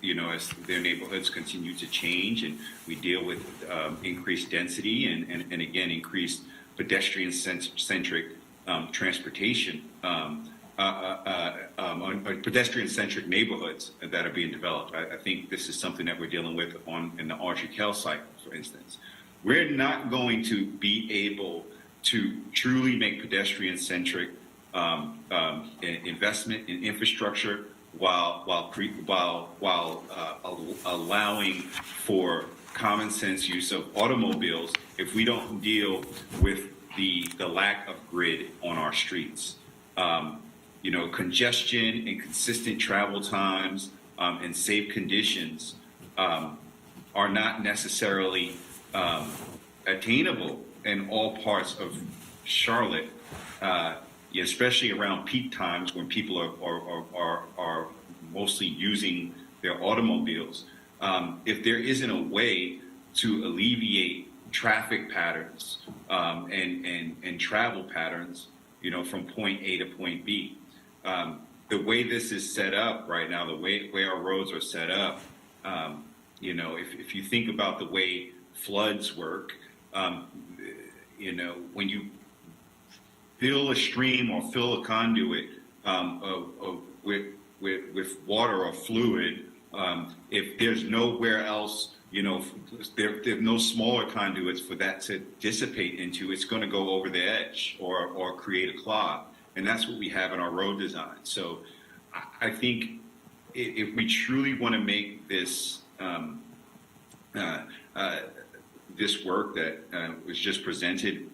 their neighborhoods continue to change and we deal with increased density and again, increased pedestrian-centric transportation, pedestrian-centric neighborhoods that are being developed. I think this is something that we're dealing with in the Audrey Kell site, for instance. We're not going to be able to truly make pedestrian-centric investment in infrastructure while allowing for common sense use of automobiles if we don't deal with the lack of grid on our streets. Congestion and consistent travel times and safe conditions are not necessarily attainable in all parts of Charlotte, especially around peak times when people are mostly using their automobiles. If there isn't a way to alleviate traffic patterns and travel patterns, from point A to point B, the way this is set up right now, the way our roads are set up, if you think about the way floods work, when you fill a stream or fill a conduit with water or fluid, if there's nowhere else, there's no smaller conduits for that to dissipate into, it's going to go over the edge or create a clog. And that's what we have in our road design. So I think if we truly want to make this this work that was just presented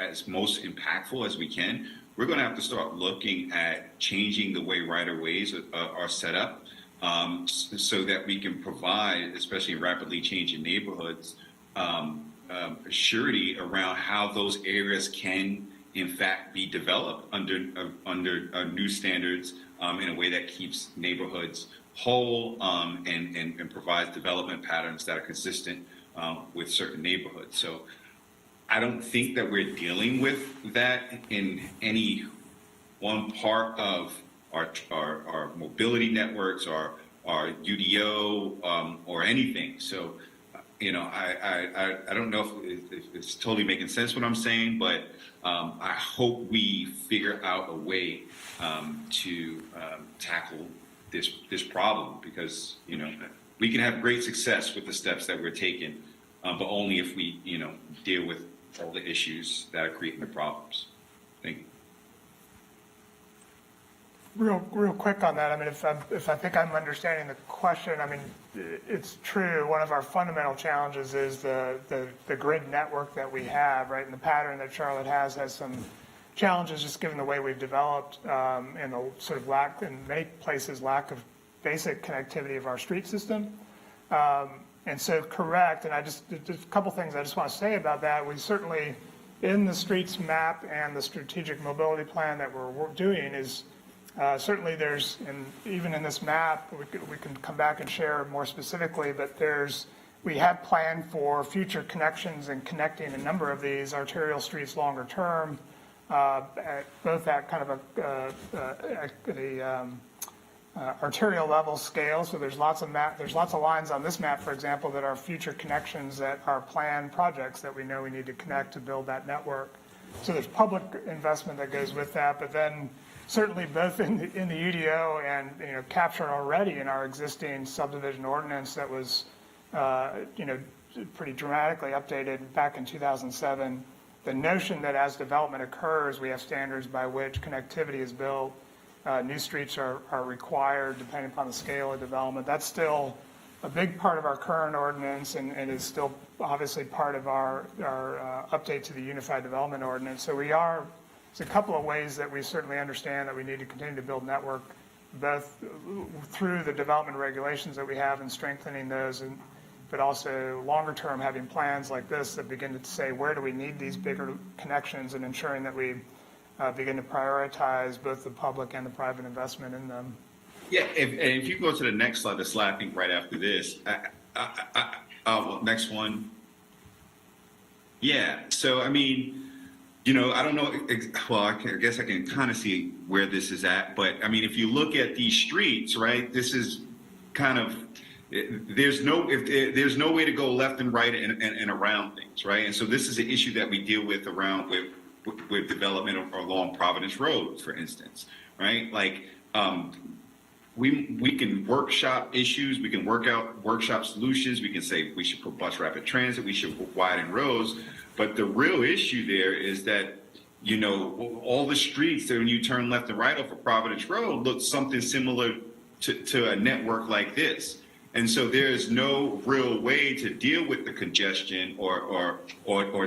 as most impactful as we can, we're going to have to start looking at changing the way right-of-ways are set up so that we can provide, especially in rapidly changing neighborhoods, surety around how those areas can, in fact, be developed under new standards in a way that keeps neighborhoods whole and provides development patterns that are consistent with certain neighborhoods. So I don't think that we're dealing with that in any one part of our mobility networks, our UDO, or anything. So, I don't know if it's totally making sense what I'm saying, but I hope we figure out a way to tackle this problem, because we can have great success with the steps that we're taking, but only if we deal with all the issues that are creating the problems. Thank you. Real quick on that. I mean, if I think I'm understanding the question, I mean, it's true. One of our fundamental challenges is the grid network that we have, right? And the pattern that Charlotte has some challenges just given the way we've developed and the sort of lack, in many places, lack of basic connectivity of our street system. And so correct, and just a couple things I just want to say about that. We certainly, in the streets map and the strategic mobility plan that we're doing is certainly there's, and even in this map, we can come back and share more specifically, but we have planned for future connections and connecting a number of these arterial streets longer term, both at kind of a arterial level scale. So there's lots of lines on this map, for example, that are future connections that are planned projects that we know we need to connect to build that network. So there's public investment that goes with that, but then certainly both in the UDO and captured already in our existing subdivision ordinance that was pretty dramatically updated back in 2007. The notion that as development occurs, we have standards by which connectivity is built. New streets are required depending upon the scale of development. That's still a big part of our current ordinance and is still obviously part of our update to the Unified Development Ordinance. So there's a couple of ways that we certainly understand that we need to continue to build network, both through the development regulations that we have and strengthening those, and but also longer term, having plans like this that begin to say, where do we need these bigger connections, and ensuring that we begin to prioritize both the public and the private investment in them. Yeah, if you go to the next slide, the slide I think right after this, well, next one. Yeah, so I mean, you know, I don't know, well, I guess I can kind of see where this is at, but I mean, if you look at these streets, right, this is kind of, there's no way to go left and right and around things, right? And so this is an issue that we deal with around with development along Providence Road, for instance, right? Like, we can workshop issues, we can workshop solutions, we can say we should put bus rapid transit, we should widen roads, but the real issue there is that, you know, all the streets that when you turn left and right off of Providence Road look something similar to a network like this. And so there's no real way to deal with the congestion or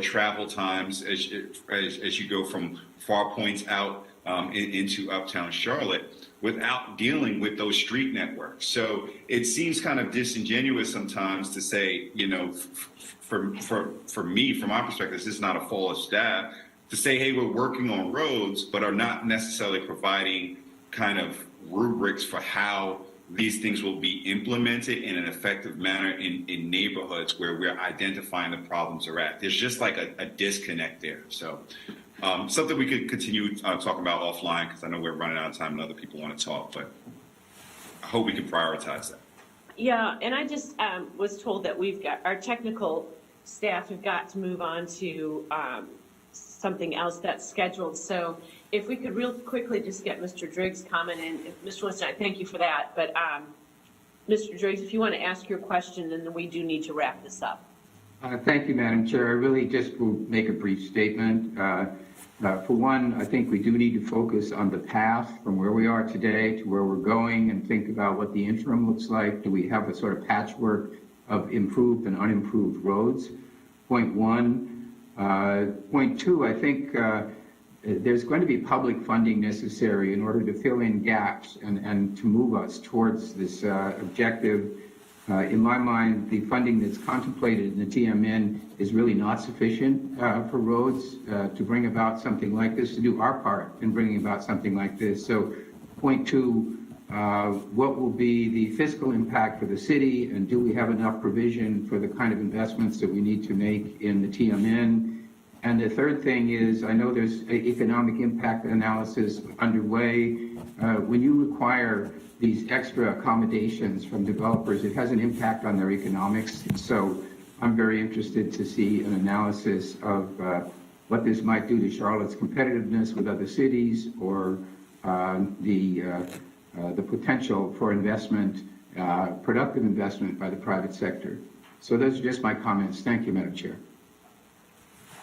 travel times as you go from far points out into uptown Charlotte without dealing with those street networks. So it seems kind of disingenuous sometimes to say, you know, for me, from my perspective, this is not a fault of staff, to say, hey, we're working on roads, but are not necessarily providing kind of rubrics for how these things will be implemented in an effective manner in neighborhoods where we're identifying the problems are at. There's just like a disconnect there. So something we could continue talking about offline, because I know we're running out of time and other people want to talk, but I hope we can prioritize that. Yeah, and I just was told that we've got, our technical staff have got to move on to something else that's scheduled. So if we could real quickly just get Mr. Driggs' comment in. Mr. Winston, I thank you for that. But Mr. Driggs, if you want to ask your question, then we do need to wrap this up. Thank you, Madam Chair. I really just will make a brief statement. For one, I think we do need to focus on the path from where we are today to where we're going and think about what the interim looks like. Do we have a sort of patchwork of improved and unimproved roads? Point one. Point two, I think there's going to be public funding necessary in order to fill in gaps and to move us towards this objective. In my mind, the funding that's contemplated in the TMN is really not sufficient for roads to bring about something like this, to do our part in bringing about something like this. So point two, what will be the fiscal impact for the city, and do we have enough provision for the kind of investments that we need to make in the TMN? And the third thing is, I know there's economic impact analysis underway. When you require these extra accommodations from developers, it has an impact on their economics. So I'm very interested to see an analysis of what this might do to Charlotte's competitiveness with other cities, or the potential for investment, productive investment by the private sector. So those are just my comments. Thank you, Madam Chair.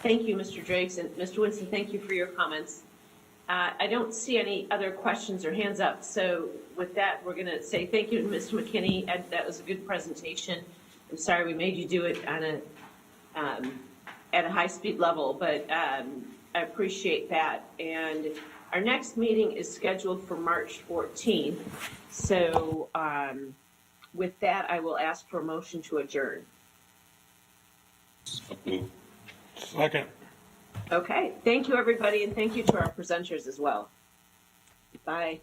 Thank you, Mr. Driggs. And Mr. Winston, thank you for your comments. I don't see any other questions or hands up. So with that, we're going to say thank you to Mr. McKinney. That was a good presentation. I'm sorry we made you do it on at a high-speed level, but I appreciate that. And our next meeting is scheduled for March 14th. So with that, I will ask for a motion to adjourn. Second. Okay, thank you, everybody, and thank you to our presenters as well. Bye.